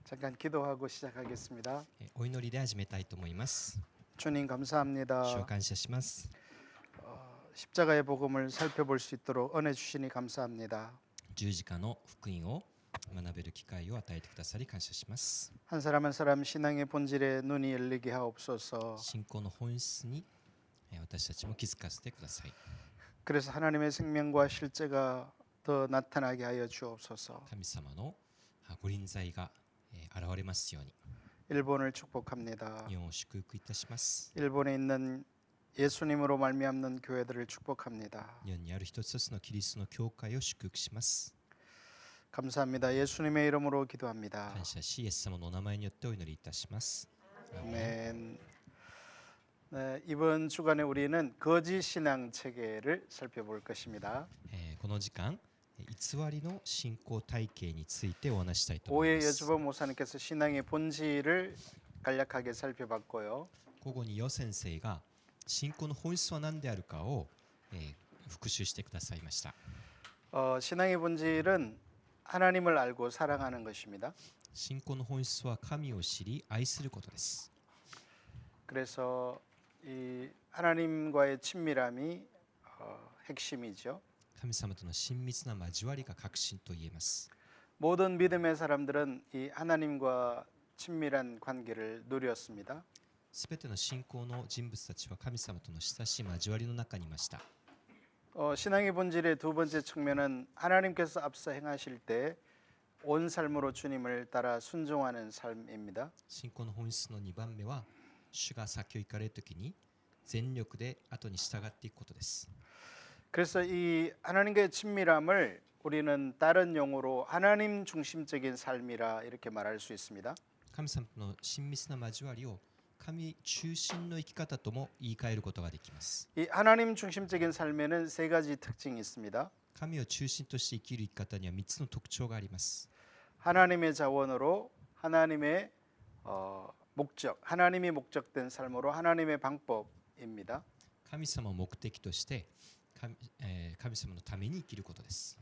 잠깐 기도하고 시작하겠습니다. お祈りで始めたいと思います。 주님 主を 감사합니다. 感謝します。 십자가의 복음을 살펴볼 수 있도록 은혜 주시니 감사합니다. 十字架の福音を学べる機会を与えてくださり感謝します。 한 사람 한 사람 신앙의 본질에 눈이 열리게 하옵소서. 信仰の本質に私たちも気づかせてください。 그래서 하나님의 생명과 실제가 더 나타나게 하여 주옵소서. 神様のご臨在が現れますように。 일본을 축복합니다. 日本を祝福いたします。 일본에 있는 예수님으로 말미암는 교회들을 축복합니다. 日本にある一つ一つのキリストの教会を祝福します。 감사합니다. 예수님의 이름으로 기도합니다. 感謝し、イエス様のお名前によってお祈りいたします。 아멘. 네, 이번 주간에 우리는 거짓 신앙 체계를 살펴볼 것입니다. この時間、偽りの信仰体系についてお話したいと思い 오해 ます。 여주범 목사님께서 신앙의 본질을 간략하게 살펴봤고요. 午後にヨ先生が信仰の本質は何であるかを、復習してくださいました。 신앙의 본질은 하나님을 알고 사랑하는 것입니다. 信仰の本質は神を知り愛することです。 그래서 이 하나님과의 친밀함이 핵심이죠. 神様との親密な交わりが核心と言えます。 모든 믿음의 사람들은 이 하나님과 친밀한 관계를 누렸습니다. すべての信仰の人物たちは神様との親しい交わりの中にいました。 신앙의 본질의 두 번째 측면은 하나님께서 앞서 행하실 때 온 삶으로 주님을 따라 순종하는 삶입니다. 信仰の本質の2番目は主が先を行かれるときに全力で後に従っていくことです。 그래서 이 하나님과의 친밀함을 우리는 다른 용어로 하나님 중심적인 삶이라 이렇게 말할 수 있습니다. 神様との親密な交わりを神中心の生き方とも言い換えることができます。 이 하나님 중심적인 삶에는 세 가지 특징이 있습니다. 神を中心として生きる生き方には3つの特徴があります。 하나님의 자원으로 하나님의 목적, 하나님이 목적된 삶으로 하나님의 방법입니다. 神様を目的として神様のために生きることです。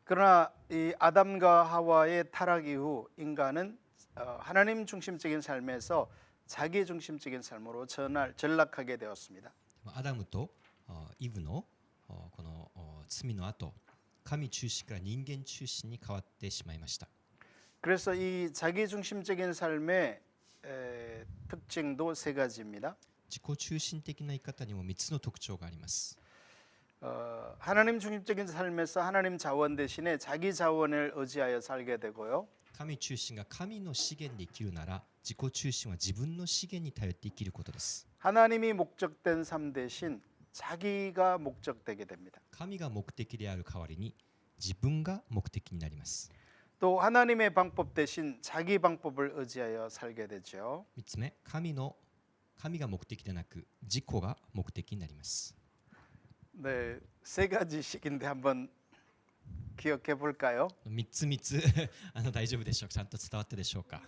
그러나 이 아담과 하와의 타락 이후 인간은 하나님 중심적인 삶에서 자기 중심적인 삶으로 전락하게 되었습니다. アダムとイブのこの罪の後、神中心から人間中心に変わってしまいました。 그래서 이 자기 중심적인 삶의 특징도 세 가지입니다. 自己中心的な生き方にも3つの特徴があります。 하나님 중심적인 삶에서 하나님 자원 대신에 자기 자원을 의지하여 살게 되고요. 神中心が神の資源で生きるなら、自己中心は自分の資源に頼って生きることです。 하나님이 목적된 삶 대신 자기가 목적되게 됩니다. 神が目的である代わりに自分が目的になります。 또 하나님의 방법 대신 자기 방법을 의지하여 살게 되죠. 3つ目、神が目的でなく自己が目的になります。 네, 세 가지씩인데 한번 기억해 볼까요? 3つ大丈夫でしょうか。ちゃんと伝わったでしょうか。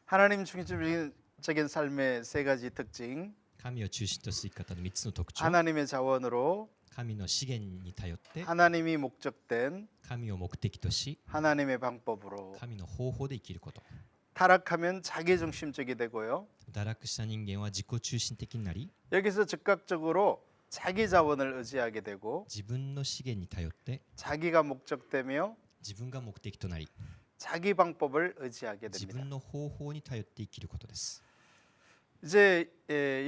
하나님 중심적인 삶의 세 가지 특징. 神を中心とする生き方の3つの特徴。 하나님의 자원으로 神の資源に頼って 하나님이 목적된 神を目的とし 하나님의 방법으로 神の方法で生きること。 타락하면 자기 중심적이 되고요. 堕落した人間は自己中心的になり 여기서 즉각적으로 자기 자원을 의지하게 되고 自分の資源に頼って 자기가 목적되며 自分が目的となり 자기 방법을 의지하게 自 됩니다. 分の方法に頼って生きることです。 이제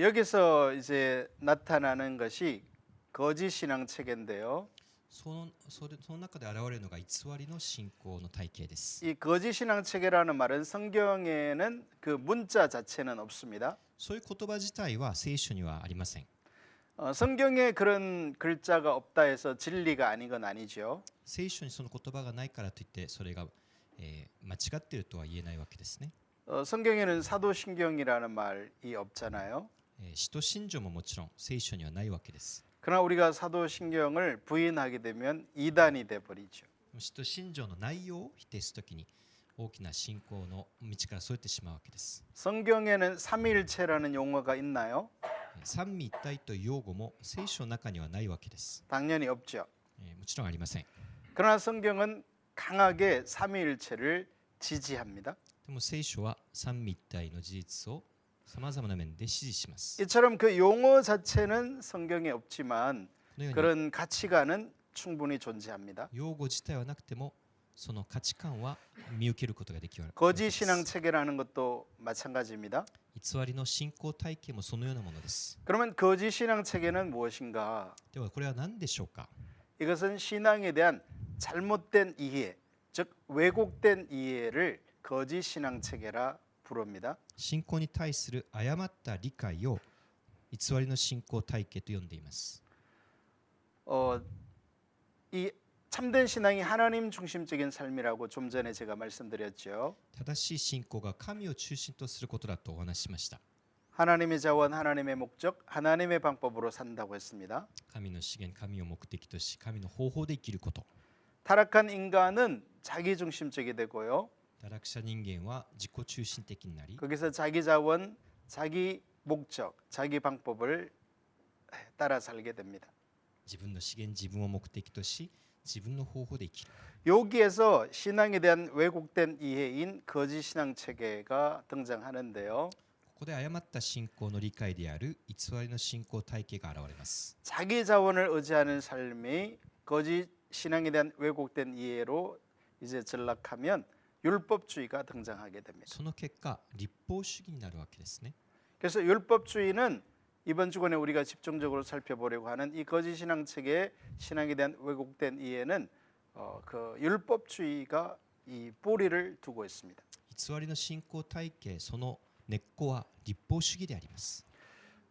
여기서 이제 나타나는 것이 거짓 신앙 체계인데요. その中で現れるのが偽りの信仰の体系です。 이 거짓 신앙 체계라는 말은 성경에는 그 문자 자체는 없습니다. そういう言葉自体は聖書にはありません。 성경에 그런 글자가 없다 해서 진리가 아닌 건 아니죠. 聖書にその言葉がないからといってそれが、間違っているとは言えないわけですね。 성경에는 사도신경이라는 말이 없잖아요. 使徒信条ももちろん聖書にはないわけです。 그러나 우리가 사도신경을 부인하게 되면 이단이 돼 버리죠. 使徒信条の内容を否定するときに大きな信仰の道からそれてしまうわけです。 성경에는 삼위일체라는 용어가 있나요? 三位一体という用語も聖書の中にはないわけです。 당연히 없죠. もちろんありません。 그러나 성경은 강하게 삼위일체를 지지합니다. でも聖書は三位一体の事実をさまざまな面で指示します。 이처럼 그 용어 자체는 성경에 없지만 このように 그런 가치관은 충분히 존재합니다. 用語自体はなくてもその価値観は見受けることができるわけ 거짓 で 신앙 す。 체계라는 것도 마찬가지입니다. 偽りの信仰体系もそのようなものです。 그러면 거짓 신앙 체계는 무엇인가? ではこれは何でしょうか。 이것은 신앙에 대한 잘못된 이해, 즉 왜곡된 이해를 거짓 신앙 체계라 부릅니다. 信仰に対する誤った理解を偽りの信仰体系と呼んでいます。 이 참된 신앙이 하나님 중심적인 삶이라고 좀 전에 제가 말씀드렸죠. 正しい信仰が神を中心とすることだとお話ししました。 하나님의 자원, 하나님의 목적, 하나님의 방법으로 산다고 했습니다. 神の資源、神を目的とし、神の方法で生きること。 타락한 인간은 자기 중심적이 되고요. 堕落者人間は自己中心的になり、 거기서 자기 자원, 자기 목적, 자기 방법을 따라 살게 됩니다. 自分の資源、自分を目的とし、自分の方法で生きる。 여기에서 신앙에 대한 왜곡된 이해인 거짓 신앙 체계가 등장하는데요. ここで誤った信仰の理解である偽りの信仰体系が現れます。 자기 자원을 의지하는 삶이 거짓 신앙에 대한 왜곡된 이해로 이제 전락하면 율법주의가 등장하게 됩니다. その結果、立法主義になるわけですね。 그래서 율법주의는 이번 주간에 우리가 집중적으로 살펴보려고 하는 이 거짓 신앙 체계의 신앙에 대한 왜곡된 이해는 그 율법주의가 이 뿌리를 두고 있습니다. 偽りの信仰体系、その根っこは立法主義であります。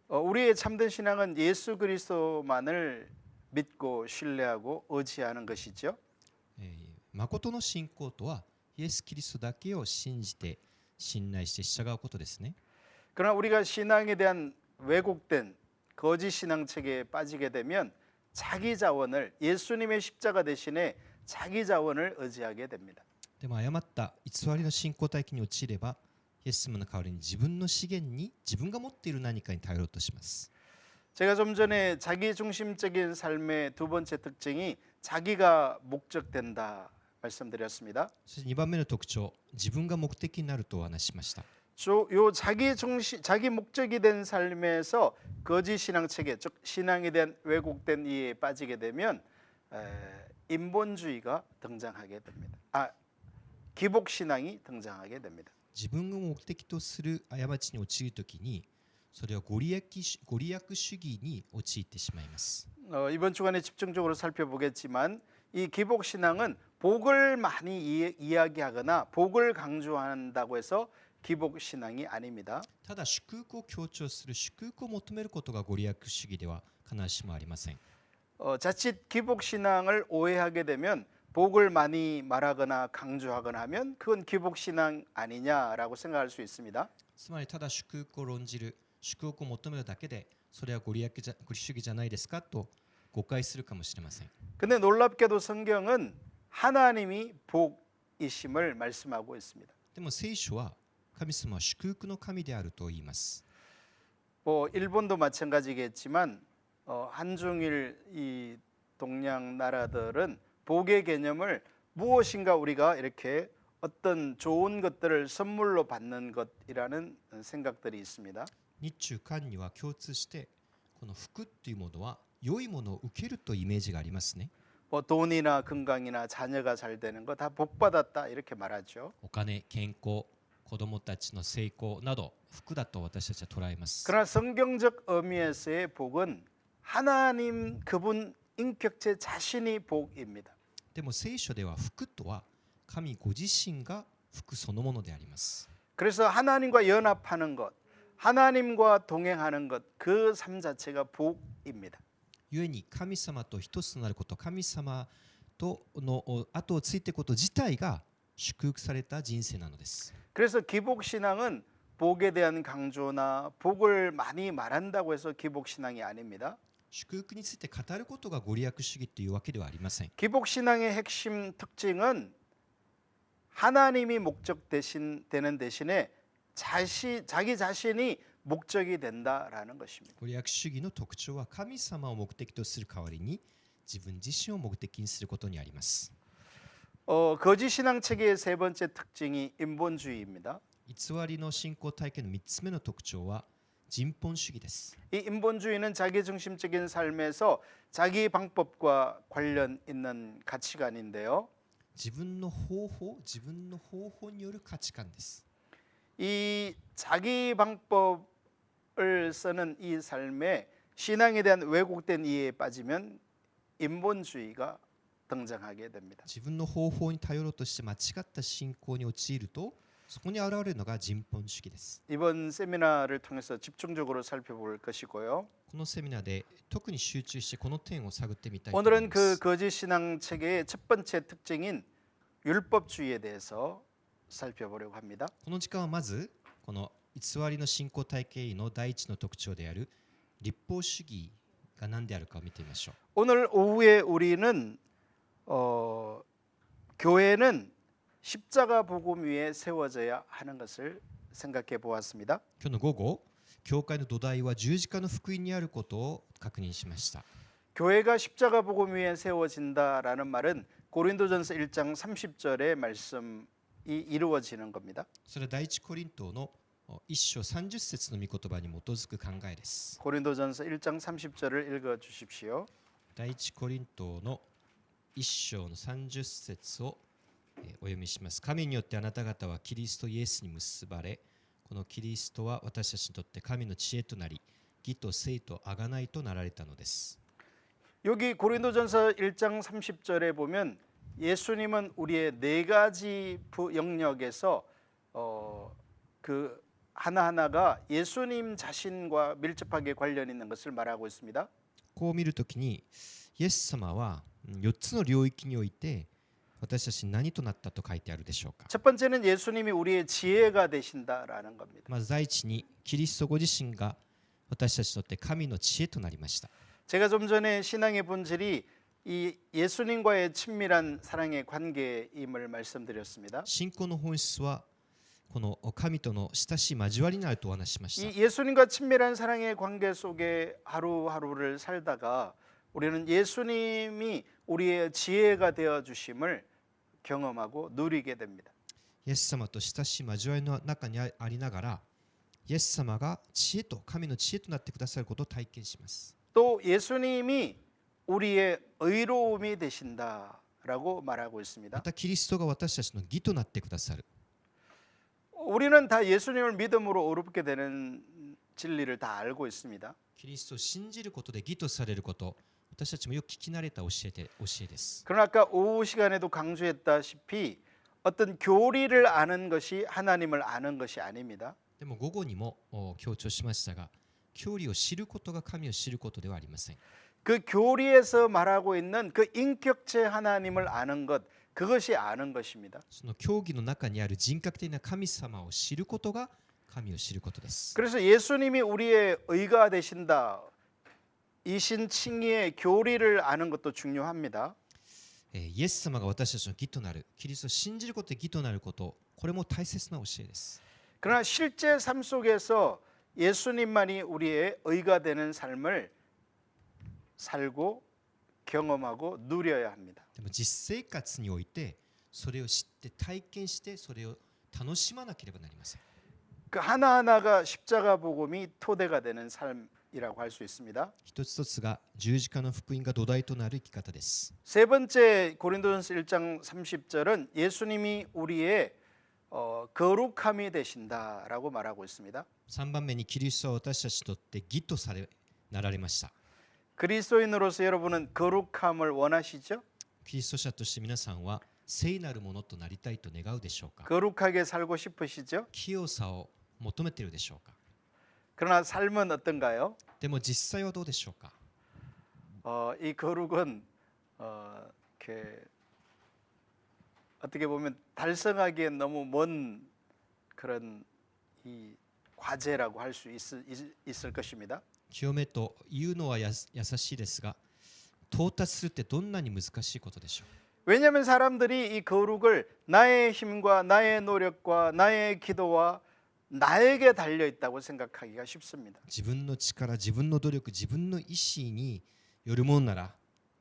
우리의 참된 신앙은 예수 그리스도만을 믿고 신뢰하고 의지하는 것이죠. 誠の信仰とはイエス・キリストだけを信じて信頼して従うことですね。 그러나 우리가 신앙에 대한 왜곡된 거짓 신앙 체계에 빠지게 되면 자기 자원을 예수님의 십자가 대신에 자기 자원을 의지하게 됩니다. でも誤った偽りの信仰体系に陥れば、イエス様の代わりに自分の資源に自分が持っている何かに頼ろうとします。 제가 좀 전에 자기 중심적인 삶의 두 번째 특징이 자기가 목적된다 말씀드렸습니다. そして2番目の特徴、自分が目的になるとお話ししました。 요 자기 목적이 된 삶에서 거짓 신앙 체계, 즉 신앙에 대한 왜곡된 이해에 빠지게 되면 인본주의가 등장하게 됩니다. 기복 신앙이 등장하게 됩니다. 自分が目的とする過ちに陥るときに、それはご利益主義に陥ってしまいます。 이번 주간에 집중적으로 살펴보겠지만 이 기복 신앙은 복을 많이 이야기하거나 복을 강조한다고 해서 기복 신앙이 아닙니다. ただ祝福を強調する、祝福を求めることがご利益主義では必ずしもありません。 자칫 기복 신앙을 오해하게 되면 복을 많이 말하거나 강조하거나 하면 그건 기복 신앙 아니냐라고 생각할 수 있습니다. つまりただ祝福を論じる、祝福を求めるだけで、それはご利益主義じゃないですかと誤解するかもしれません。 근데 놀랍게도 성경은 하나님이 복이심을 말씀하고 있습니다. でも聖書は神様は祝福の神であると言います。 일본도 마찬가지겠지만 한중일 이 동양 나라들은 복의 개념을 무엇인가 우리가 이렇게 어떤 좋은 것들을 선물로 받는 것이라는 생각들이 있습니다. 日中韓には共通してこの福というものは良いものを受けるというイメージがありますね。 돈이나 건강이나 자녀가 잘 되는 거 다 복 받았다 이렇게 말하죠. お金、健康、子供たちの成功など福だと私たちは捉えます。 그러나 성경적 의미에서의 복은 하나님 그분 인격체 자신이 복입니다. でも聖書では福とは神ご自身が福そのものであります。 그래서 하나님과 연합하는 것, 하나님과 동행하는 것, 그 삶 자체가 복입니다. 故に神様と一つとなること、神様との後をついていくこと自体が祝福された人生なのです。 그래서 기복 신앙은 복에 대한 강조나 복을 많이 말한다고 해서 기복 신앙이 아닙니다. 祝福について語ることがご利益主義というわけではありません。 기복 신앙의 핵심 특징은 하나님이 목적 되는 대신에 자기 자신이 목적이 된다라는 것입니다. ご利益主義の特徴は神様を目的とする代わりに自分自身を目的にすることにあります。 거짓 신앙 체계의 세 번째 특징이 인본주의입니다. 偽りの信仰体系の3つ目の特徴は人本主義です。 이 인본주의는 자기 중심적인 삶에서 자기 방법과 관련 있는 가치관인데요. 自分の方法による価値観です。 이 자기 방법을 쓰는 이 삶에 신앙에 대한 왜곡된 이해에 빠지면 인본주의가 등장하게 됩니다. 自分の方法に頼ろうとして間違った信仰に陥ると、そこに現れるのが人本主義です。 이번 세미나를 통해서 집중적으로 살펴볼 것이고요. このセミナーで特に集中してこの点を探ってみたいと思い 오늘은 ま 그 す。 거짓 신앙 체계의 첫 번째 특징인 율법주의에 대해서 살펴보려고 합니다. この時間はまずこの偽りの信仰体系の第一の特徴である立法主義が何であるかを見てみましょう。 오늘 오후에 우리는 교회는 십자가 복음 위에 세워져야 하는 것을 생각해 보았습니다. 今日の午後、教会の土台は十字架の福音にあることを確認しました。 교회가 십자가 복음 위에 세워진다라는 말은 고린도전서 1장 30절의 말씀이 이루어지는 겁니다. それは第一コリントの1章30節の御言葉に基づく考えです。 고린도전서 1장 30절을 읽어 주십시오. 第一コリントの1章の30節をお読みします。神によってあなた方はキリストイエスに結ばれ、このキリストは私たちにとって神の知恵となり、義と聖と贖いとなられたのです。 여기 고린도전서 1장 30절에 보면 예수님은 우리의 네 가지 영역에서 그 하나하나가 예수님 자신과 밀접하게 관련 있는 것을 말하고 있습니다. こう見るときに、イエス様は4つの領域において私たちに何となったと書いてあるでしょうか。 첫 번째는 예수님이 우리의 지혜가 되신다라는 겁니다. まず第一に、キリストご自身が私たちにとって神の知恵となりました。 제가 좀 전에 신앙의 본질이 이 예수님과의 친밀한 사랑의 관계임을 말씀드렸습니다. 信仰の本質はこの神との親しい交わりになるとお話ししました。 이 예수님과 친밀한 사랑의 관계 속에 하루하루를 살다가 우리는 예수님이 우리의 지혜가 되어 주심을 경험하고 누리게 됩니다. イエス様と親しい交わりの中にありながら、イエス様が知恵と神の知恵となってくださることを体験します。 또 예수님이 우리의 의로움이 되신다라고 말하고 ま 있습니다. たキリストが私たちの義となってくださる。 우리는 다 예수님을 믿음으로 의롭게 되는 진리를 다 알고 있습니다. キリストを信じることで義とされること、私たちもよく聞き慣れた教えです。 그러나 아까 오후 시간에도 강조했다시피 어떤 교리를 아는 것이 하나님을 아는 것이 아닙니다. でも午後にも強調しましたが、教理を知ることが神を知ることではありません。 그 교리에서 말하고 있는 그 인격체 하나님을 아는 것, 그것이 아는 것입니다. その教義の中にある人格的な神様を知ることが神を知ることです。 그래서 예수님이 우리의 의가 되신다. 이신 칭의의 교리를 아는 것도 중요합니다. イエス様が私たちの義となる、キリストを信じることで義となること、これも大切な教えです。 그러나 실제 삶 속에서 예수님만이 우리의 의가 되는 삶을 살고 경험하고 누려야 합니다. でも実生活においてそれを知って体験してそれを楽しまなければなりません。 그 하나하나가 십자가 복음이 토대가 되는 삶이라고 할 수 있습니다. 一つ一つが十字架の福音が土台となる生き方です。 세 번째 고린도전서 1장 30절은 예수님이 우리의 거룩함이 되신다라고 말하고 있습니다. 3番目にキリストは私たちにとって義となられました。 그리스도인으로서 여러분은 거룩함을 원하시죠? キリスト者として皆さんは聖なるものとなりたいと願うでしょうか。 거룩하게 살고 싶으시죠? 清さを求めているでしょうか。 그러나 삶은 어떤가요? でも実際はどうでしょうか。 이 거룩은 이렇게 어떻게 보면 달성하기엔 너무 먼 그런 이 과제라고 할 수 있을 것입니다. 清めというのは優しいですが、到達するってどんなに難しいことでしょう。 왜냐하면 사람들이 이 거룩을 나의 힘과 나의 노력과 나의 기도와 나에게 달려 있다고 생각하기가 쉽습니다. 自分の力、自分の努力、自分の意志によるものなら、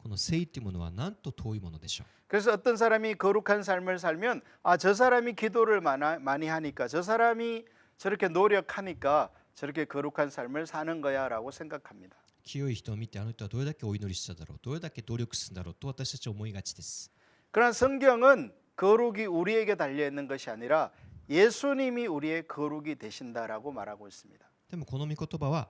この聖というものはなんと遠いものでしょう。 그래서 어떤 사람이 거룩한 삶을 살면 아, 저 사람이 기도를 많이 하니까 저 사람이 저렇게 노력하니까 저렇게 거룩한 삶을 사는 거야라고 생각합니다. 清い人を見てあの人はどれだけお祈りしただろう、どれだけ努力するんだろうと私たちは思いがちです。 그러나 성경은 거룩이 우리에게 달려 있는 것이 아니라 예수님이 우리의 거룩이 되신다라고 말하고 있습니다. でもこの御言葉は、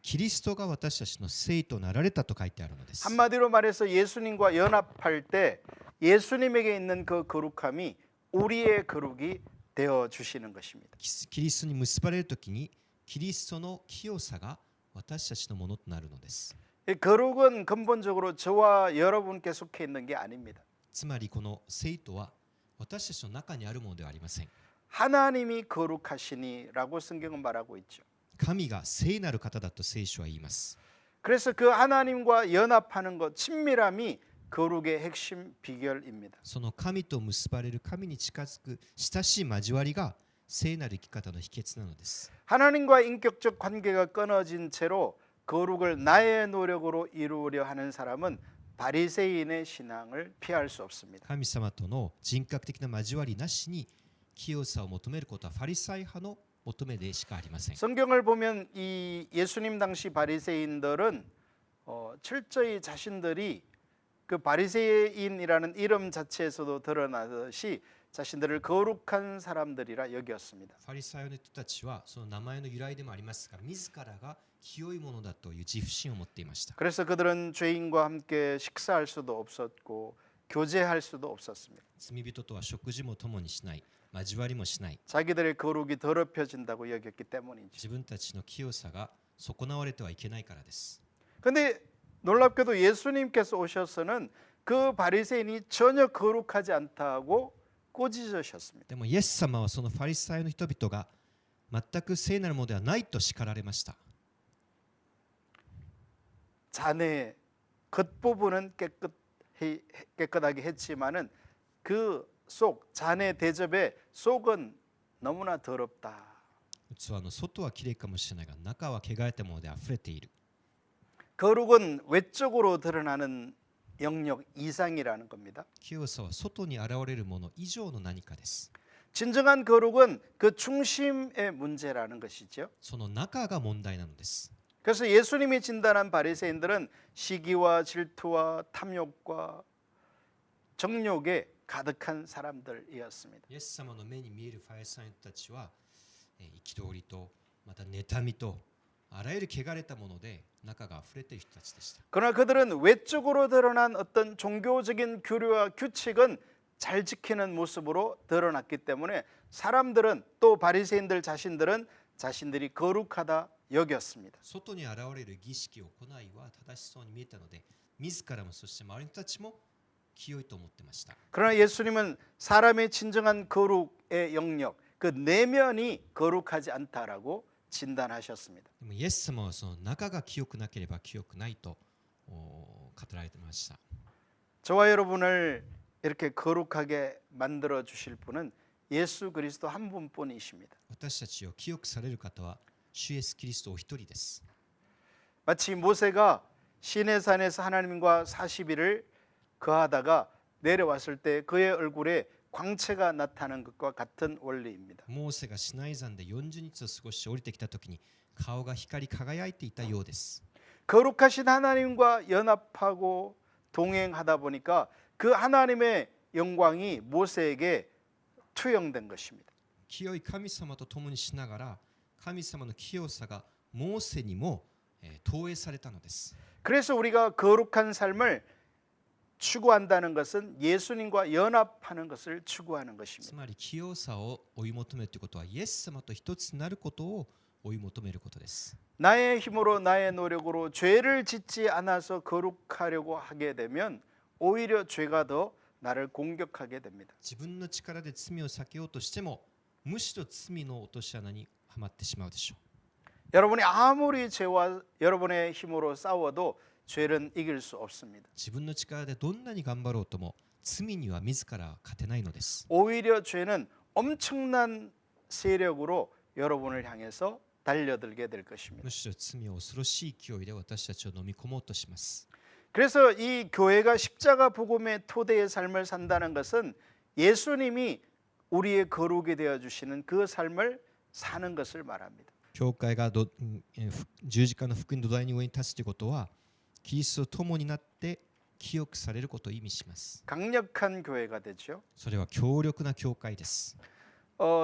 キリストが私たちの聖となられたと書いてあるのです。 한마디로 말해서 예수님과 연합할 때 예수님에게 있는 그 거룩함이 우리의 거룩이 되어 주시는 것입니다. キリストに結ばれるときにキリストの清さが私たちのものとなるのです。 이 거룩은 근본적으로 저와 여러분께 속해 있는 게 아닙니다. つまりこの聖とは私たちの中にあるものではありません。 하나님이 거룩하시니라고 성경은 말하고 있죠. 神が聖なる方だと聖書は言います。 그래서 그 하나님과 연합하는 것, 친밀함이 거룩의 핵심 비결입니다. その神と結ばれる、神に近づく親しい交わりが聖なる生き方の秘訣なのです。 하나님과 인격적 관계가 끊어진 채로 거룩을 나의 노력으로 이루려 하는 사람은 바리새인의 신앙을 피할 수 없습니다. 神様との人格的な交わりなしに清さを求めることはファリサイ派の求めでしかありません。 성경을 보면 이 예수님 당시 바리새인들은 철저히 자신들이 그 바리새인이라는 이름 자체에서도 드러나듯이 자신들을 거룩한 사람들이라 여겼습니다. ファリサイの人たちはその名前の由来でもありますが、自らが清いものだという自負心を持っていました。 그래서 그들은 죄인과 함께 식사할 수도 없었고 교제할 수도 없었습니다. 罪人とは食事も共にしない、交わりもしない。 자기들의 거룩이 더럽혀진다고 여겼기 때문이죠. 自分たちの清さが損なわれてはいけないからです。 근데 놀랍게도 예수님께서 오셔서는 그 바리새인이 전혀 거룩하지 않다고 꼬지셨습니다. でもイエス様はそのファリサイの人々が全く聖なるものではないと叱られました。 잔의 겉부분은 깨끗하게 했지만은 그 속 잔의 대접에 속은 너무나 더럽다. 器の外はきれいかもしれないが、中は汚れたものであふれている。 거룩은 외적으로 드러나는 영역 이상이라는 겁니다. 清さは外に現れるもの以上の何かです。 진정한 거룩은 그 중심의 문제라는 것이죠. その中が問題なのです。 그래서 예수님이 진단한 바리새인들은 시기와 질투와 탐욕과 정욕에 가득한 사람들이었습니다. イエス様の目に見えるファリサイの人たちは、憤りとまた妬みとあらゆる汚れたもので中があふれている人たちでした。 그러나 그들은 외적으로 드러난 어떤 종교적인 규례와 규칙은 잘 지키는 모습으로 드러났기 때문에 사람들은 또 바리새인들 자신들은 자신들이 거룩하다 여겼습니다. 外に現れる儀式行いは正しそうに見えたので、自らもそして周りの人たちも清いと思ってました。 그러나 예수님은 사람의 진정한 거룩의 영역, 그 내면이 거룩하지 않다라고 진단하셨습니다. でもイエス様はその中が清くなければ清くないと語られてました。 저와 여러분을 이렇게 거룩하게 만들어 주실 분은 예수 그리스도 한 분뿐이십니다. 私たちを清くされる方は主イエスキリストお一人です。 마치 모세가 시내산에서 하나님과 40일을 거하다가 내려왔을 때 그의 얼굴에 광채가 나타나는 것과 같은 원리입니다. モーセがシナイ山で40日を過ごし降りてきたときに顔が光り輝いていたようです。 거룩하신 하나님과 연합하고 동행하다 보니까 그 하나님의 영광이 모세에게 투영된 것입니다. 清い神様と共にしながら神様の清さがモーセにも投影されたのです。 그래서 우리가 거룩한 삶을 추구한다는 것은 예수님과 연합하는 것을 추구하는 つ 것입니다. まり清さを追い求めるということはイエス様と一つになることを追い求めることです。 나의 힘으로 나의 노력으로 죄를 짓지 않아서 거룩하려고 하게 되면 오히려 죄가 더 나를 공격하게 됩니다. 自分の力で罪を避けようとしてもむしろ罪の落とし穴にはまってしまうでしょう。 여러분이 아무리 죄와 여러분의 힘으로 싸워도 죄는 이길 수 없습니다. 自分の力でどんなに頑張ろうとも罪には自ら勝てないのです。 오히려 죄는 엄청난 세력으로 여러분을 향해서 달려들게 될 것입니다. むしろ罪は恐ろしい勢いで私たちを飲み込もうとします。 그래서 이 교회가 십자가 복음의 토대의 삶을 산다는 것은 예수님이 우리의 거룩이 되어 주시는 그 삶을 사는 것을 말합니다. 教会が十字架の福音の土台に上に立つということはキリストと共になって清くされることを意味します。 강력한 교회가 되죠. それは強力な教会です。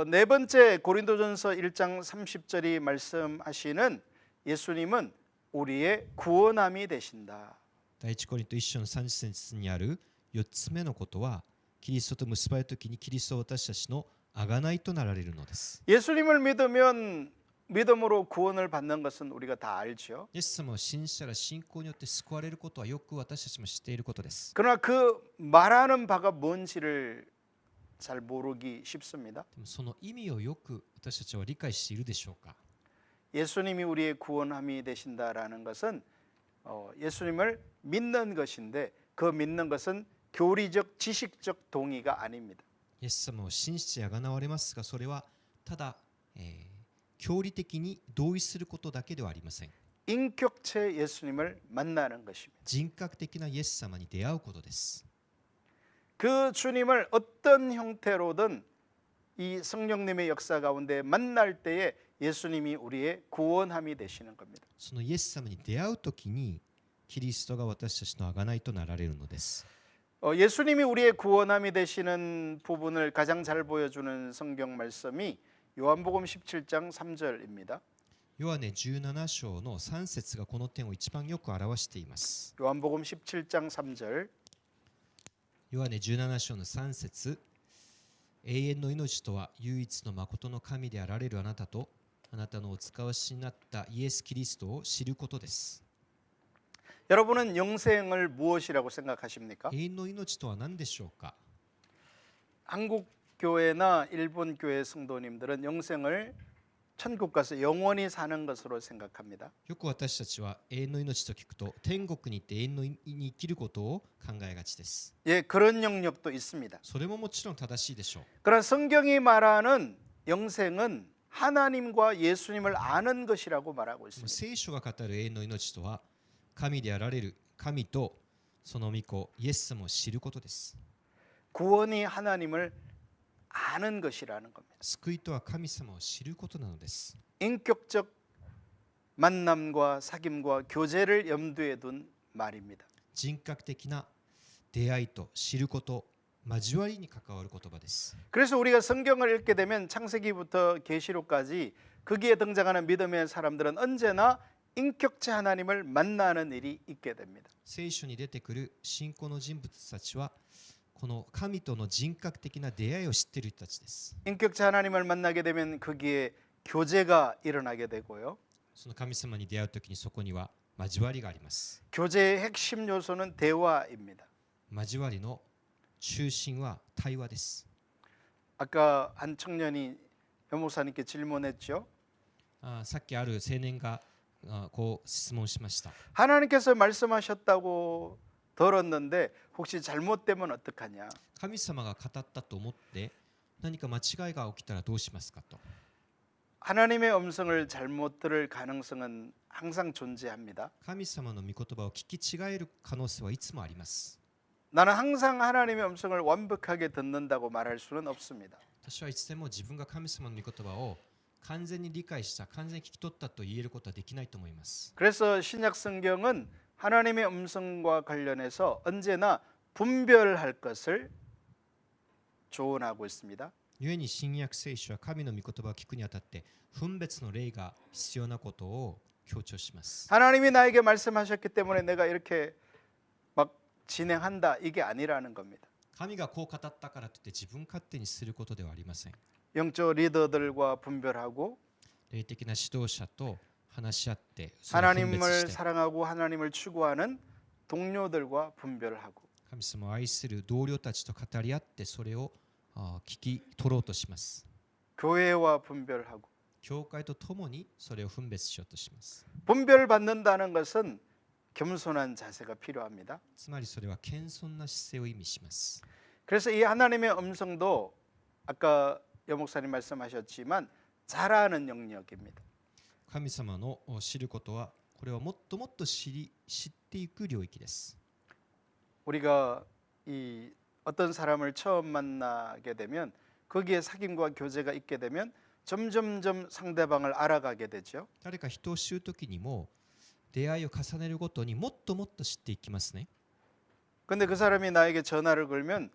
네 번째 고린도전서 1장 30절이 말씀하시는 예수님은 우리의 구원함이 되신다. 第一コリント1章の30節にある4つ目のことはキリストと結ばれるときにキリストは私たちの贖いとなられるのです。 예수님을 믿으면 믿음으로 구원을 받는 것은 우리가 다 알죠. イエス様を信じたら信仰によって救われることはよく私たちも知っていることです。 그러나 그 말하는 바가 뭔지를 잘 모르기 쉽습니다. でもその意味をよく私たちは理解しているでしょうか。 예수님이 우리의 구원함이 되신다라는 것은 예수님을 믿는 것인데 그 믿는 것은 교리적 지식적 동의가 아닙니다. イエス様を信じてあがなわれますがそれはただ、教理的に同意することだけではありません。 인격체 예수님을 만나는 것입니다. 人格的なイエス様に出会うことです。 그 주님을 어떤 형태로든 이 성령님의 역사 가운데 만날 때에 예수님이 우리의 구원함이 되시는 겁니다. そのイエス様に出会うときにキリストが私たちの贖いとなられるのです。 예수님이 우리의 구원함이 되시는 부분을 가장 잘 보여주는 성경 말씀이 요한복음 17장 3절입니다. ヨハネ17章の3節がこの点を一番よく表しています。 요한복음 17장 3절 ヨハネ17章の3節、永遠の命とは唯一の誠の神であられるあなたとあなたのお使わしになったイエス・キリストを知ることです。 여러분은 영생을 무엇이라고 생각하십니까? 永遠の命とは何でしょうか。 한국 교회나 일본 교회 성도님들은 영생을 천국 가서 영원히 사는 것으로 생각합니다. よく私たちは永遠の命と聞くと天国に行って永遠のに生きることを考えがちです。 예, 그런 영역도 있습니다. それももちろん正しいでしょう。 그러나 성경이 말하는 영생은 하나님과 예수님을 아는 것이라고 말하고 でも 있습니다. 聖書が語る永遠の命とは神であられる神とその御子イエス様を知ることです。 구원이 하나님을 아는 것이라는 겁니다. 救いとは神様を知ることなのです。 인격적 만남과 사귐과 교제를 염두에 둔 말입니다. 人格的な出会いと知ること、交わりに関わる言葉です。 그래서 우리가 성경을 읽게 되면 창세기부터 계시록까지 거기에 등장하는 믿음의 사람들은 언제나 인격체 하나님을 만나는 일이 있게 됩니다. 聖書に出てくる信仰の人物たちはこの神との人格的な出会いを知っている人たちです。 인격체 하나님을 만나게 되면 거기에 교제가 일어나게 되고요. その神様に出会うときにそこには交わりがあります。 교제의 핵심 요소는 대화입니다. 交わりの中心は対話です。 아까 한 청년이 현 목사님께 질문했죠. さっきある青年がこう質問しました。 하나님께서 말씀하셨다고 들었는데 혹시 잘못되면 어떡하냐? 神様が語ったと思って何か間違いが起きたらどうしますかと。 하나님의 음성을 잘못 들을 가능성은 항상 존재합니다. 神様の御言葉を聞き違える可能性はいつもあります。 나는 항상 하나님의 음성을 완벽하게 듣는다고 말할 수는 없습니다. 私はいつでも自分が神様の御言葉を完全に理解した、完全に聞き取ったと言えることはできないと思います。 그래서 신약 성경은 하나님의 음성과 관련해서 언제나 분별할 것을 조언하고 있습니다. 故に新約聖書は神の御言葉を聞くにあたって分別の例が必要なことを強調します。 하나님이 나에게 말씀하셨기 때문에 내가 이렇게 막 진행한다 이게 아니라는 겁니다. 神がこう語ったからといって自分勝手にすることではありません。 영적 리더들과 분별하고 霊的な指導者と話し合ってそれを分別 하나님을 して 사랑하고 하나님을 추구하는 동료들과 분별하고 神様を愛する同僚たちと語り合ってそれを聞き取ろうとします。 교회와 분별하고 教会とともにそれを分別しようとします。 분별받는다는 것은 겸손한 자세가 필요합니다. つまりそれは謙遜な姿勢を意味します。 그래서 이 하나님의 음성도 아까 여 목사님 말씀하셨지만 잘하는 영역입니다. 神様の知ることはこれはもっともっと知っていく領域です。 우리가 이 어떤 사람을 처음 만나게 되면 거기에 사귐과 교제가 있게 되면 점점점 상대방을 알아가게 되죠. 誰か人を知るときにも出会いを重ねるごとにもっともっと知っていきますね。 근데 그 사람이 나에게 전화를 걸면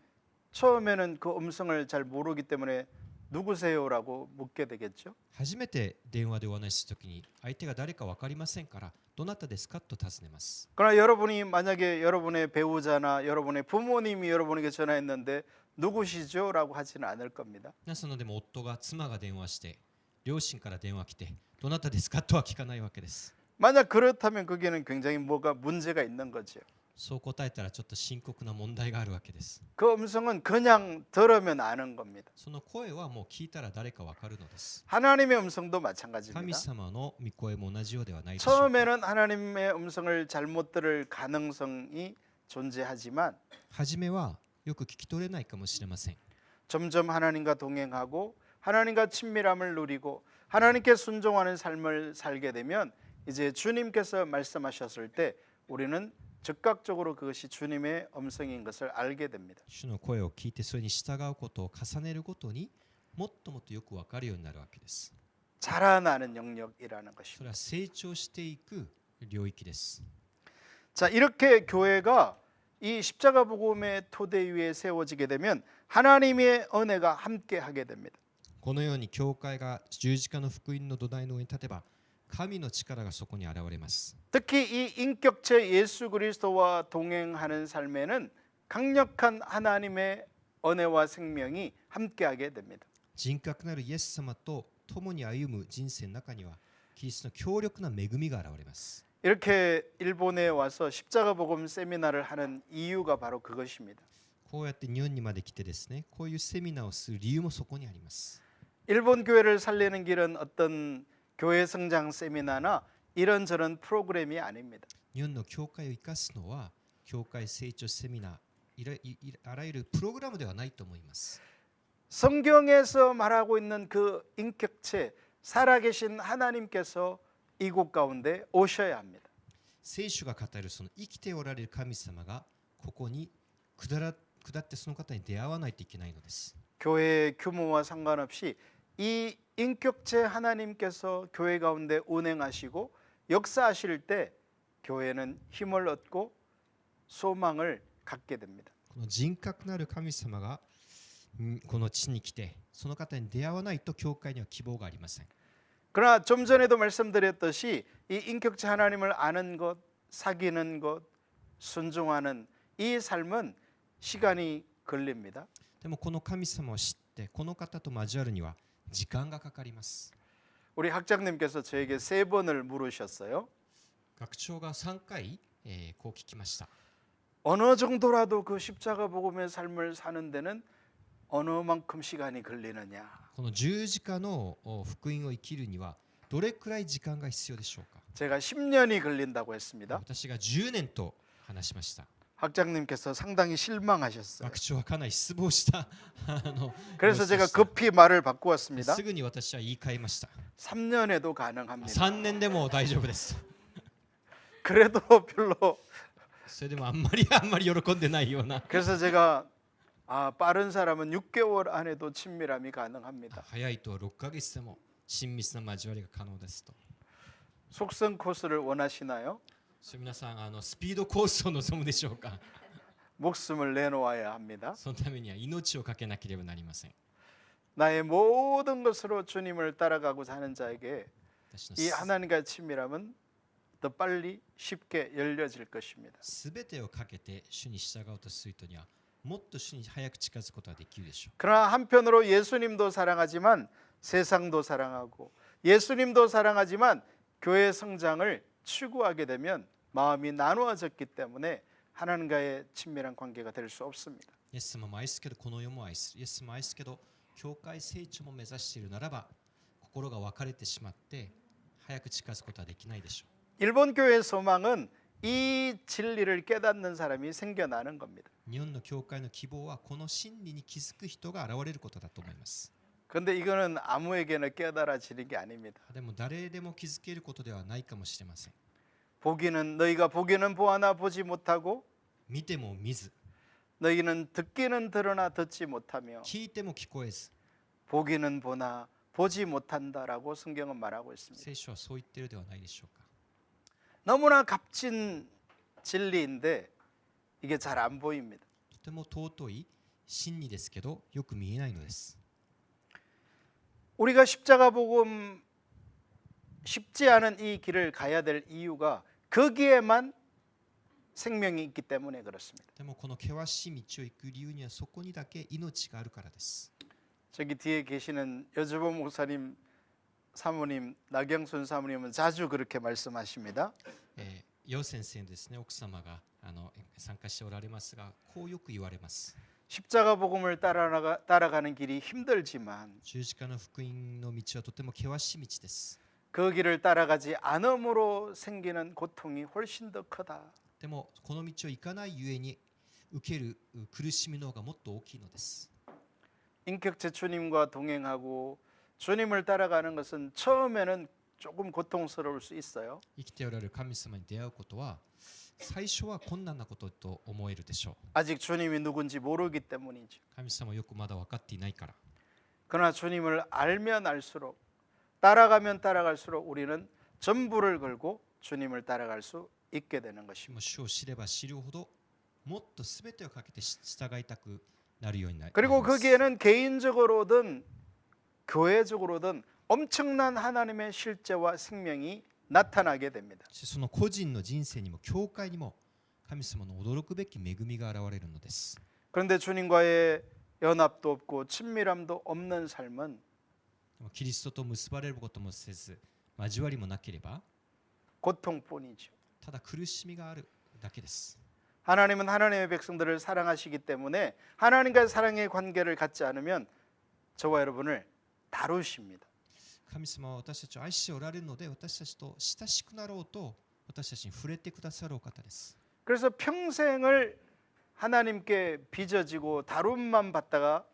처음에는 그 음성을 잘 모르기 때문에 누구세요라고 묻게 되겠죠. 初めて電話でお話しするときに相手が誰か分かりませんからどなたですかと尋ねます。 그러나 여러분이 만약에 여러분의 배우자나 여러분의 부모님이 여러분에게 전화했는데 누구시죠?라고 하지는 않을 겁니다. 皆さんのでも夫が妻が電話して両親から電話来てどなたですかとは聞かないわけです。 만약 그렇다면 거기에는 굉장히 뭐가 문제가 있는 거죠. そう答えたらちょっと深刻な問題があるわけです。 그 음성은 그냥 들으면 아는 겁니다. その声はもう聞いたら誰か分かるのです。 하나님의 음성도 神 마찬가지입니다. 様の御声も同じようではないでしょうか。 처음에는 하나님의 음성을 잘못 들을 가능성이 존재하지만 初めはよく聞き取れないかもしれません。 점점 하나님과 동행하고 하나님과 친밀함을 누리고 하나님께 순종하는 삶을 살게 되면 이제 주님께서 말씀하셨을 때 우리는 즉각적으로 그것이 주님의 음성인 것을 알게 됩니다. 主の声を聞いてそれに従うことを重ねるごとにもっともっとよく分かるようになるわけです。 자라나는 영역이라는 そ 것입니다. れは成長していく領域です。 자, 이렇게 교회가 이 십자가 복음의 토대 위에 세워지게 되면 하나님의 은혜가 함께 하게 됩니다. このように教会が十字架の福音の土台の上に立てば神の力がそこに現れます。 특히 이 인격체 예수 그리스도와 동행하는 삶에는 강력한 하나님의 은혜와 생명이 함께하게 됩니다. 人格なるイエス様と共に歩む人生の中にはキリストの強力な恵みが現れます。 이렇게 일본에 와서 십자가 복음 세미나를 하는 이유가 바로 그것입니다. こうやって日本にまで来てですね、こういうセミナーをする理由もそこにあります。 일본 교회를 살리는 길은 어떤 교회 성장 세미나나 이런저런 프로그램이 아닙니다. 日本の教会を生かすのは教会成長セミナー、あらゆるプログラムではないと思います。 성경에서 말하고 있는 그 인격체 살아계신 하나님께서 이곳 가운데 오셔야 합니다. 聖書が語るその生きておられる神様がここに下ってその方に出会わないといけないのです。 교회의 규모와 상관없이 이 인격체 하나님께서 교회 가운데 운행하시고 역사하실 때 교회는 힘을 얻고 소망을 갖게 됩니다. この人格なる神様がこの地に来てその方に出会わないと教会には希望がありません。 그러나 좀 전에도 말씀드렸듯이 이 인격체 하나님을 아는 것, 사귀는 것, 순종하는 이 삶은 시간이 걸립니다. でもこの神様を知ってこの方と交わるには時間がかかります。 우리 학장님께서 저에게 3번을 물으셨어요. 学長が3回、こう聞きました。 어느 정도라도 그 십자가 복음의 삶을 사는 데는 어느 만큼 시간이 걸리느냐. この十字架の福音を生きるにはどれくらい時間が必要でしょうか。 제가 10년이 걸린다고 했습니다. 私が10年と話しました。 학장님께서 상당히 실망하셨어요. 学長はかなり失望した様子 그래서 で 제가 した。 급히 말을 바꾸었습니다. すぐに私は言い換えました。 3년에도 가능합니다. 3年でも大丈夫です。 그래도 별로 それでもあんまり喜んでないような。 그래서 제가 빠른 사람은 6개월 안에도 친밀함이 가능합니다. 早いと6ヶ月でも親密な交わりが可能ですと。 속성 코스를 원하시나요? 皆さんスピードコースを望むでしょうか。 목숨을 내놓아야 합니다. そのためには命をかけなければなりません。 나의 모든 것으로 주님을 따라가고 사는 자에게 私の 이 하나님과의 친밀함은 더 빨리 쉽게 열려질 것입니다. すべてをかけて主に従おうとする人にはもっと主に早く近づくことができるでしょう。 그러나 한편으로 예수님도 사랑하지만 세상도 사랑하고 예수님도 사랑하지만 교회 성장을 추구하게 되면 마음이 나누어졌기 때문에 하나님과의 친밀한 관계가 될 수 없습니다. イエス様も愛すけどこの世も愛する。イエス様も愛すけど教会成長も目指しているならば心が分かれてしまって早く近づくことはできないでしょう。 일본 교회의 소망은 이 진리를 깨닫는 사람이 생겨나는 겁니다. 日本の教会の希望はこの真理に気づく人が現れることだと思います。 그런데 이거는 아무에게나 깨달아지는 게 아닙니다. でも誰でも気づけることではないかもしれません。 보기는 너희가 보기는 보아나 보지 못하고 見ても見ず 너희는 듣기는 들으나 듣지 못하며 聞いても聞こえず 보기는 보나 보지 못한다라고 성경은 말하고 있습니다. 聖書はそう言ってるではないでしょうか。 너무나 값진 진리인데 이게 잘 안 보입니다. とても尊い真理ですけどよく見えないのです。 우리가 십자가 복음 쉽지 않은 이 길을 가야 될 이유가 거기에만 생명이 있기 때문에 그렇습니다. でもこの険しい道を行く理由にはそこにだけ命があるからです。 저기 뒤에 계시는 여주범 목사님 사모님 나경순 사모님은 자주 그렇게 말씀하십니다. 楊先生ですね、奥様が参加しておられますが、こうよく言われます。 십자가 복음을 따라가는 길이 힘들지만 十字架の福音の道はとても険しい道です。 그 길을 따라가지 않음으로 생기는 고통이 훨씬 더 크다. でもこの道を行かないゆえに受ける苦しみの方がもっと大きいのです。 인격체 주님과 동행하고 주님을 따라가는 것은 처음에는 조금 고통스러울 수 있어요. 生きておられる神様に出会うことは最初は困難なことと思えるでしょう。 아직 주님이 누군지 모르기 때문이죠. 神様はよくまだ分かっていないから。 그러나 주님을 알면 알수록 따라가면 따라갈수록 우리는 전부를 걸고 주님을 따라갈 수 있게 되는 で 것입니다. も主を知れば知るほどもっと全てをかけて従いたくなるようになり 그리고 ます。 거기에는 개인적으로든 교회적으로든 엄청난 하나님의 실제와 생명이 나타나게 됩니다. その個人の人生にも教会にも神様の驚くべき恵みが現れるのです。 그런데 주님과의 연합도 없고 친밀함도 없는 삶은 でもキリストと結ばれることもせず交わりもなければ 고통뿐이죠. ただ苦しみがあるだけです。 하나님은 하나님의 백성들을 사랑하시기 때문에 하나님과의 사랑의 관계를 갖지 않으면 저와 여러분을 다루십니다. 神様は私たちを愛しておられるので私たちと親しくなろうと私たちに触れてくださるお方です。 그래서 평생을 하나님께 빚어지고 다룸만 받다가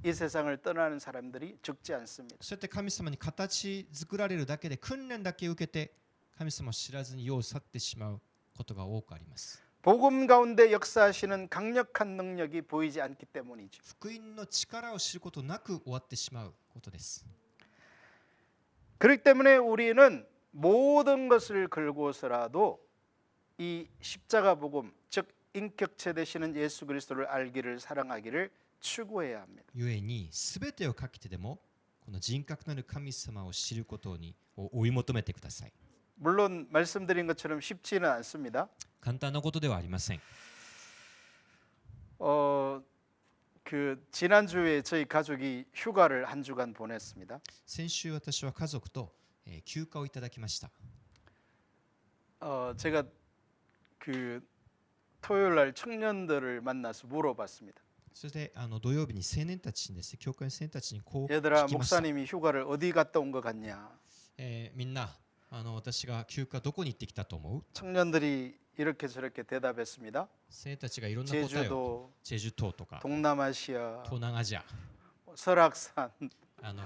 이 세상을 떠나는 사람들이 적지 않습니다. そうやって神様に形作られるだけで訓練だけ受けて神様を知らずに世を去ってしまうことが多くあります。 복음 가운데 역사하시는 강력한 능력이 보이지 않기 때문이죠. 福音の力を知ることなく終わってしまうことです。 그렇기 때문에 우리는 모든 것을 걸고서라도 이 십자가 복음, 즉 인격체 되시는 예수 그리스도를 알기를 사랑하기를 추구해야 합니다. ゆえに全てをかけてでもこの人格なる神様を知ることに追い求めてください。 물론 말씀드린 것처럼 쉽지는 않습니다. 簡単なことではありません。 그 지난주에 저희 가족이 휴가를 한 주간 보냈습니다. 先週私は家族と休暇をいただきました。 제가 그 토요일 날 청년들을 만나서 물어봤습니다. それで土曜日に青年たちにですね、教会の青年たちにこう 얘들아 聞きました。 목사님이 휴가를 어디 갔다 온 것 같냐? みんな私が休暇どこに行ってきたと思う？ 청년들이 이렇게 저렇게 대답했습니다. 青年たちがいろんな答えを 제주도, チェジュ島とか 동남아시아, 東南アジア 설악산,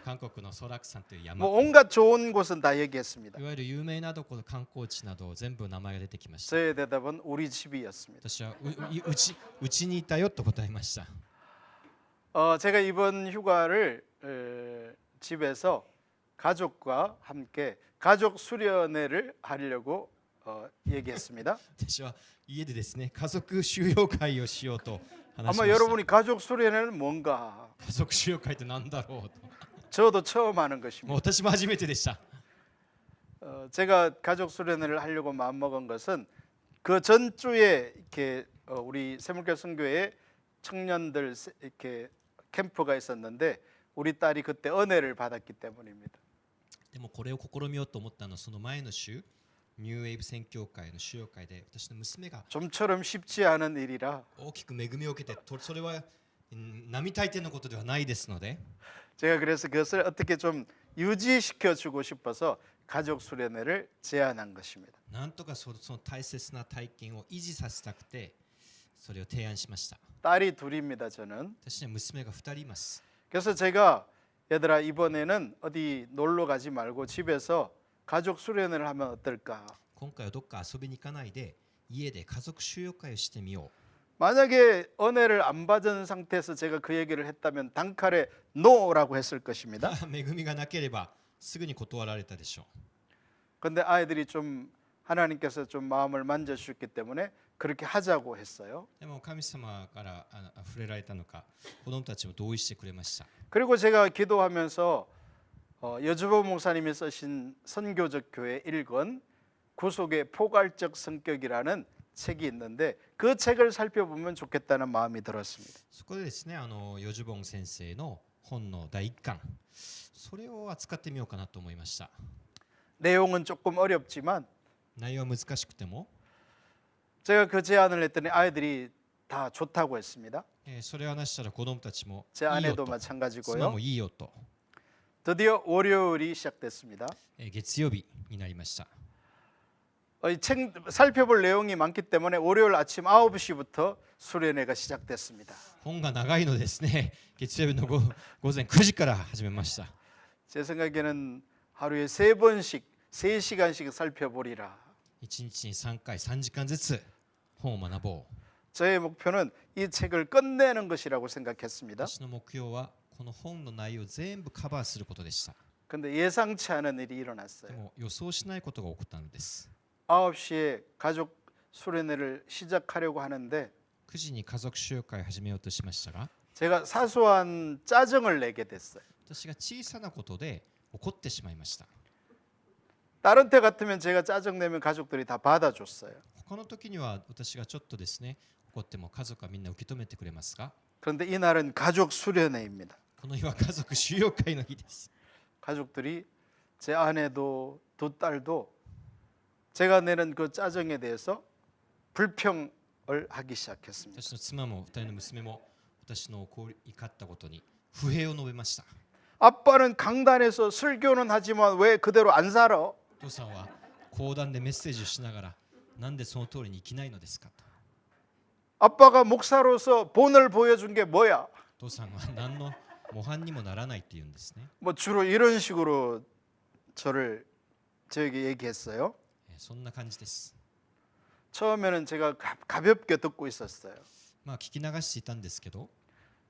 韓国のソラク山という山 뭐 온갖 좋은 곳은 다 얘기했습니다. いわゆる有名なところ観光地など全部名前が出てきました。 저의 대답은 우리 집이었습니다. 私はうちにいたよと答えました。 제가 이번 휴가를 집에서 가족과 함께 가족 수련회를 하려고 얘기했습니다. 私は家でですね、家族収容会をしようと話しま 아마 した。 여러분이 가족 수련회는 뭔가 家族収容会って何だろうと。 저도 처음 하는 もう 것입니다. 私も初めてでした。 제가 가족 수련회를 하려고 마음먹은 것은 그 전주에 이렇게 우리 세물교 선교회 청년들 이렇게 캠프가 있었는데 우리 딸이 그때 은혜를 받았기 때문입니다. でもこれを試みようと思ったのはその前の週、ニューウェーブ宣教会の収容会で私の娘が 좀처럼 쉽지 않은 일이라 大きく恵みを受けて、それは並大抵のことではないですので、 제가 그래서 그것을 어떻게 좀 유지시켜 주고 싶어서 가족 수련회를 제안한 것입니다. なんとかその大切な体験を維持させたくてそれを提案しました。 딸이 둘입니다. 저는. 私には娘が2人います。 그래서 제가 얘들아 이번에는 어디 놀러 가지 말고 집에서 가족 수련회를 하면 어떨까? 今回はどっか遊びに行かないで家で家族収容会をしてみよ 만약에 은혜를 안 받은 상태에서 제가 그 얘기를 했다면 단칼에 NO라고 했을 う 것입니다. 恵みがなければすぐに断られたでしょ 근데 아이들이 좀 하나님께서 좀 마음을 만져주셨기 때문에 그렇게 하자고 했어요. うでも神様から触れられたのか子供たちも同意してくれました 그리고 제가 기도하면서 여주보 목사님이 쓰신 선교적 교회 1권 구속의 포괄적 성격이라는 책이 있는데 그 책을 살펴보면 좋겠다는 마음이 들었습니다. そこでですねヨジュボン先生の本の第1巻それを扱ってみようかなと思いました 내용은 조금 어렵지만 内容は難しくても 제가 그 제안을 했더니 아이들이 다 좋다고 했습니다. それを話したら子供たちも 제 いいよ 아내도 と妻 마찬가지고요. もいいよと 드디어 월요일이 시작됐습니다. 月曜日になりました 이 책 살펴볼 내용이 많기 때문에 월요일 아침 9시부터 수련회가 시작됐습니다. 本が長いのですね月曜日の午前9時から始めました 제 생각에는 하루에 3번씩 3시간씩 살펴보리라. 1日に3回3時間ずつ本を学ぼう 저의 목표는 이 책을 끝내는 것이라고 생각했습니다. 私の目標はこの本の内容を全部カバーすることでした 근데 예상치 않은 일이 で 일어났어요. も予想しないことが起こったのです 9시에 가족 수련회를 시작하려고 하는데 9時に家族集会を始めようとしましたが 제가 사소한 짜증을 내게 됐어요. 私が小さなことで怒ってしまいました 다른 때 같으면 제가 짜증 내면 가족들이 다 받아줬어요. 他の時には私がちょっとですね怒っても家族はみんな受け止めてくれますが 그런데 이날은 가족 수련회입니다. この日は家族収容会の日です 가족들이 제 아내도 두 딸도 제가 내는 그 짜증에 대해서 불평을 하기 시작했습니다. 私の妻も2人の娘も私の怒ったことに不平を述べました 아빠는 강단에서 설교는 하지만 왜 그대로 안 살아? お父さんは講談でメッセージをしながらなんでその通りに生きないのですかと 아빠가 목사로서 본을 보여준 게 뭐야? お父さんは何の模範にもならないって言うんですね 뭐 주로 이런 식으로 저에게 얘기했어요. そんな感じです 처음에는 제가 가볍게 듣고 있었어요. まあ聞き流していたんですけど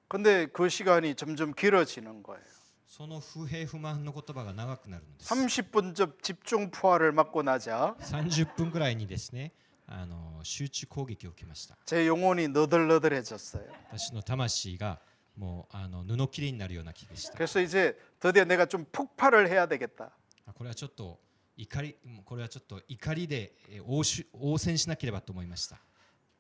근데 그 시간이 점점 길어지는 거예요. その不平不満の言葉が長くなるのです 30분째 집중 포화를 맞고 나자 30分くらいにですね集中攻撃を受けました 제 영혼이 너덜너덜해졌어요. 私の魂がもう布切れになるような気がした 그래서 이제 드디어 내가 좀 폭발을 해야 되겠다. これはちょっと怒りで応戦しなければと思いました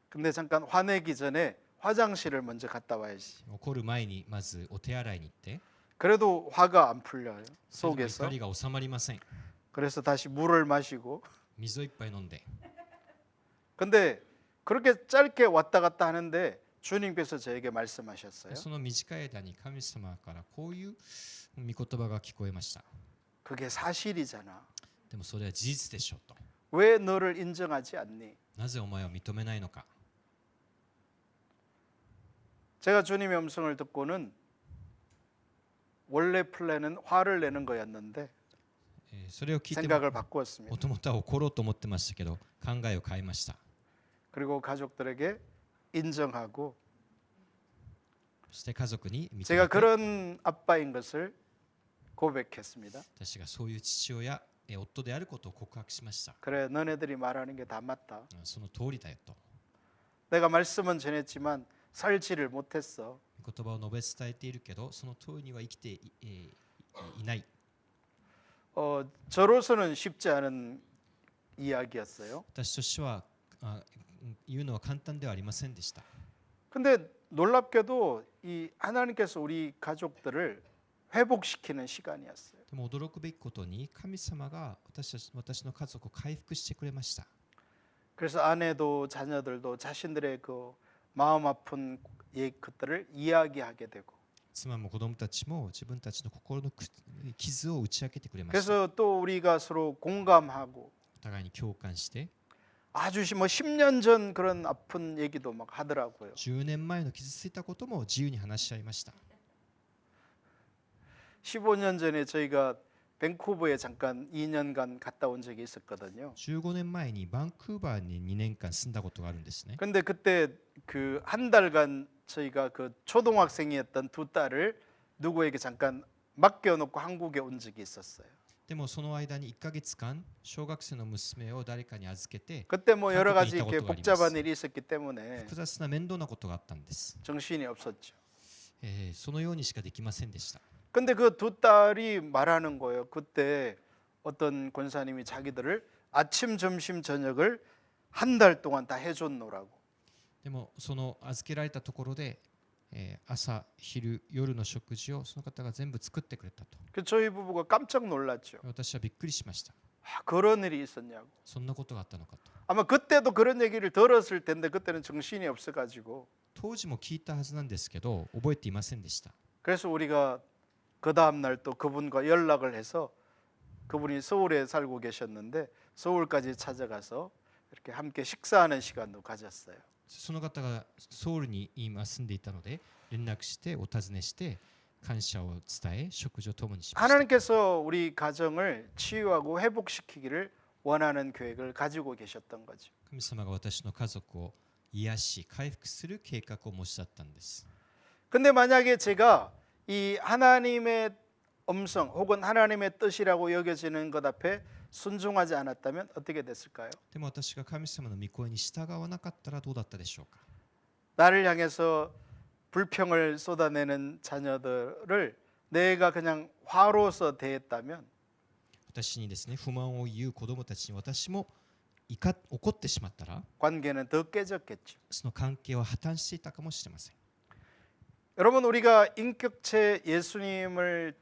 근데 잠깐 화내기 전에 화장실을 먼저 갔다 와야지. 怒る前にまずお手洗いに行って 그래도 화가 안 풀려요. それでも 속에서. 怒りが収まりません 그래서 다시 물을 마시고. 水をいっぱい飲んで 근데 그렇게 짧게 왔다 갔다 하는데 주님께서 저에게 말씀하셨어요. その短い間に神様からこういう御言葉が聞こえました 그게 사실이잖아. でもそれは事実でしょうと 왜 너를 인정하지 않니? なぜお前を認めないのか 제가 주님의 음성을 듣고는 원래 플랜은 화를 내는 거였는데 それを聞いて 생각을 바꾸었습니다. もともとは怒ろうと思ってましたけど考えを変えました 그리고 가족들에게 인정하고 そして家族に認め 제가 て 그런 아빠인 것을 고백했습니다. 私がそういう父親夫であることを告白しました 그래, 너네들이 말하는 게 다 맞다. その通りだよと 내가 말씀은 전했지만 살지를 못했어. 言葉を述べ伝えているけどその通りには生きていない 저로서는 쉽지 않은 이야기였어요. 私としては言うのは簡単ではありませんでした 근데 놀랍게도 이 하나님께서 우리 가족들을 회복시키는 시간이었어요. でも驚くべきことに神様が私の家族を回復してくれました 그래서 아내도 자녀들도 자신들의 그 마음 아픈 것들을 이야기하게 되고 妻も子供たちも自分たちの心の傷を打ち明けてくれました 그래서 또 우리가 서로 공감하고 お互いに共感して 아주 뭐 10년 전 그런 아픈 얘기도 막 하더라고요. 10年前の傷ついたことも自由に話し合いました 15년 전에 저희가 밴쿠버에 잠깐 2년간 갔다 온 적이 있었거든요. 15年前にバンクーバーに2年間住んだことがあるんですね。 근데 그때 그 한 달간 저희가 그 초등학생이었던 두 딸을 누구에게 잠깐 맡겨놓고 한국에 온 적이 있었어요. でもその間に1ヶ月間小学生の娘を誰かに預けて 그때 뭐 여러 가지 한국에 이렇게 있다고 복잡한 또 일이 있었기 때문에 複雑な面倒なことがあったんです。 정신이 없었죠. そのようにしかできませんでした。 근데 그 두 딸이 말하는 거예요. 그때 어떤 권사님이 자기들을 아침, 점심, 저녁을 한 달 동안 다 해줬노라고. でもその預けられたところで、朝昼夜の食事をその方が全部作ってくれたと。 그 저희 부부가 깜짝 놀랐죠. 私はびっくりしました。 아, 그런 일이 있었냐고. そんなことがあったのかと。 아마 그때도 그런 얘기를 들었을 텐데 그때는 정신이 없어가지고. 当時も聞いたはずなんですけど覚えていませんでした。 그래서 우리가 그 다음 날 또 그분과 연락을 해서 그분이 서울에 살고 계셨는데 서울까지 찾아가서 이렇게 함께 식사하는 시간도 가졌어요. その方がソウルに今住んでいたので連絡してお尋ねして感謝を伝え食事を共にしました。 하나님께서 우리 가정을 치유하고 회복시키기를 원하는 계획을 가지고 계셨던 거죠. 神様が私の家族を癒し回復する計画を持ちだったんです。 근데 만약에 제가 이 하나님의 음성 혹은 하나님의 뜻이라고 여겨지는 것 앞에 순종하지 않았다면 어떻게 됐을까요? でも私が神様の御声に従わなかったらどうだったでしょうか。 나를 향해서 불평을 쏟아내는 자녀들을 내가 그냥 화로서 대했다면 私にですね不満を言う子供たちに私も怒ってしまったら 관계는 더 깨졌겠죠. その関係は破綻していたかもしれません。 여러분 우리가 인격체 예수님을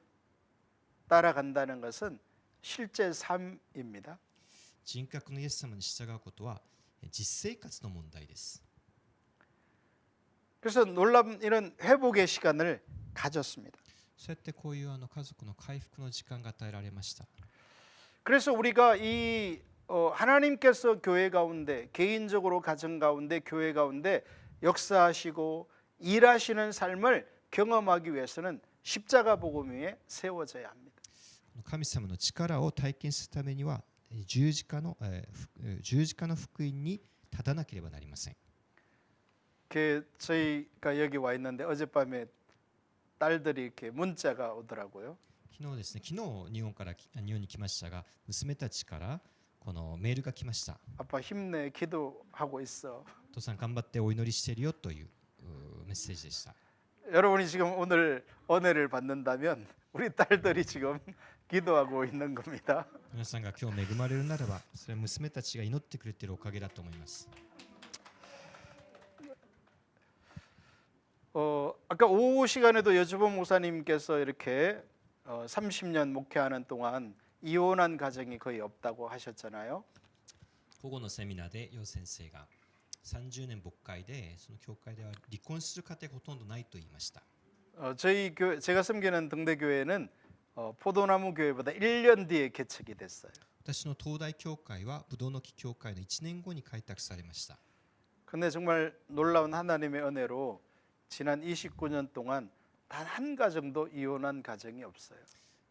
따라간다는 것은 실제 삶입니다. 人格のイエス様に従うことは実生活の問題です。 그래서 놀라운 이런 회복의 시간을 가졌습니다. そうやってこういう家族の回復の時間が与えられました。 그래서 우리가 이 하나님께서 교회 가운데 개인적으로 가정 가운데 교회 가운데 역사하시고 일하시는 삶을 경험하기 위해서는 십자가 복음 위에 세워져야 합니다. 神様の力を体験するためには十字架の福音に立たなければなりません。 저희가 여기 와 있는데 어젯밤에 딸들이 이렇게 문자가 오더라고요. 昨日ですね、昨日日本に来ましたが、娘たちからこのメールが来ました。 아빠 힘내 기도하고 있어. お父さん頑張ってお祈りしているよというメッセージでした。 여러분이 지금 오늘 은혜를 받는다면 우리 딸들이 지금 기도하고 있는 겁니다. 皆さんが今日恵まれるならば、それは娘たちが祈ってくれているおかげだと思います。 아까 오후 시간에도 여주범 목사님께서 이렇게 30년 목회하는 동안 이혼한 가정이 거의 없다고 하셨잖아요. 午後のセミナーで楊先生が30年牧会でその教会では離婚する家庭がほとんどないと言いました。 저희 교회 제가 섬기는 등대교회는 포도나무 교회보다 1년 뒤에 개척이 됐어요. 私の東大教会はブドウの木教会の1年後に開拓されました。 근데 정말 놀라운 하나님의 은혜로 지난 29년 동안 단 한 가정도 이혼한 가정이 없어요.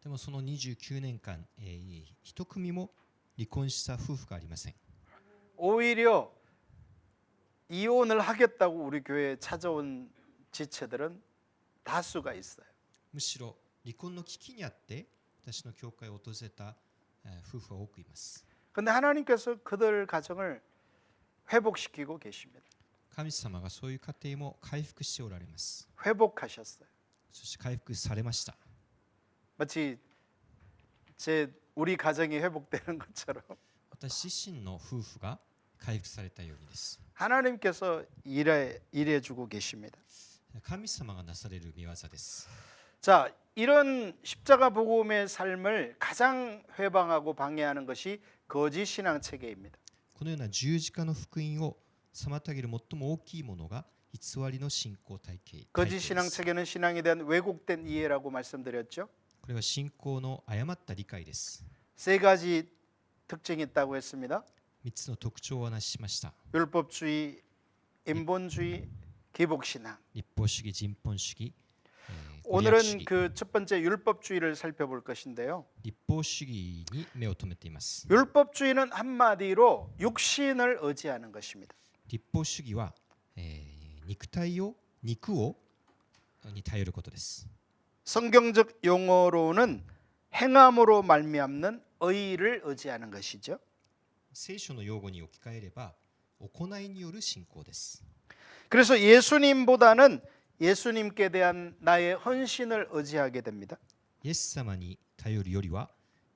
でもその29年間、一組も離婚した夫婦がありません。 오히려 이혼을 하겠다고 우리 교회에 찾아온 지체들은 다수가 있어요. むしろ離婚の危機にあって私の教会を訪れた夫婦は多くいます。 근데 하나님께서 그들 가정을 회복시키고 계십니다. 神様がそういう家庭も回復しておられます。 회복하셨어요. そして回復されました。 마치 우리 가정이 회복되는 것처럼 私自身の夫婦が回復されたようにです。 하나님께서 일해주고 계십니다. 神様がなされる御業です。 자, 이런 십자가 복음의 삶을 가장 회방하고 방해하는 것이 거짓 신앙 체계입니다. このような十字架の福音を妨げる最も大きいものが偽りの信仰体系。 거짓 신앙 체계는 신앙에 대한 왜곡된 이해라고 말씀드렸죠. これは信仰の誤った理解です。 세 가지 특징이 있다고 했습니다. 3つの特徴をお話ししました。 율법주의, 인본주의, 기복신앙. 立法主義、人本主義、ご利益主 오늘은 義 그 첫 번째 율법주의를 살펴볼 것인데요. 立法主義に目を留めています。 율법주의는 한마디로 육신을 의지하는 것입니다. 立法主義は、肉をに頼ることです。 성경적 용어로는 행함으로 말미암는 의를 의지하는 것이죠. 聖書の用語に置き換えれば行いによる信仰です。 그래서 예수님보다는 예수님께 대한 나의 헌신을 의지하게 됩니다. イエス様に頼るよりは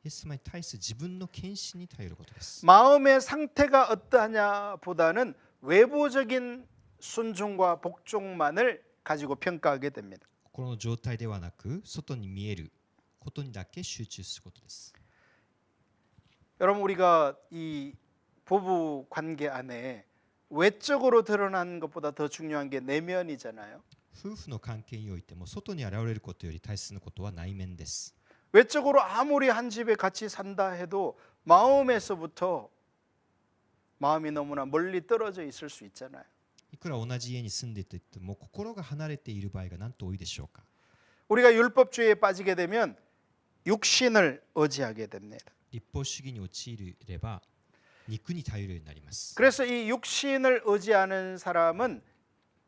イエス様に対する自分の献身に頼ることです。 마음의 상태가 어떠하냐보다는 외부적인 순종과 복종만을 가지고 평가하게 됩니다. 心の状態ではなく外に見えることにだけ集中することです。 여러분 우리가 이 부부 관계 안에 외적으로 드러나는 것보다 더 중요한 게 내면이잖아요. 夫婦の関係においても外に現れることより大切なことは内面です。 외적으로 아무리 한 집에 같이 산다 해도 마음에서부터 마음이 너무나 멀리 떨어져 있을 수 있잖아요. いくら同じ家に住んでいても心が離れている場合がなんと多いでしょうか。 우리가 율법주의에 빠지게 되면 육신을 의지하게 됩니다. 立法主義に陥れば肉に頼るようになります。 그래서 이 육신을 의지하는 사람은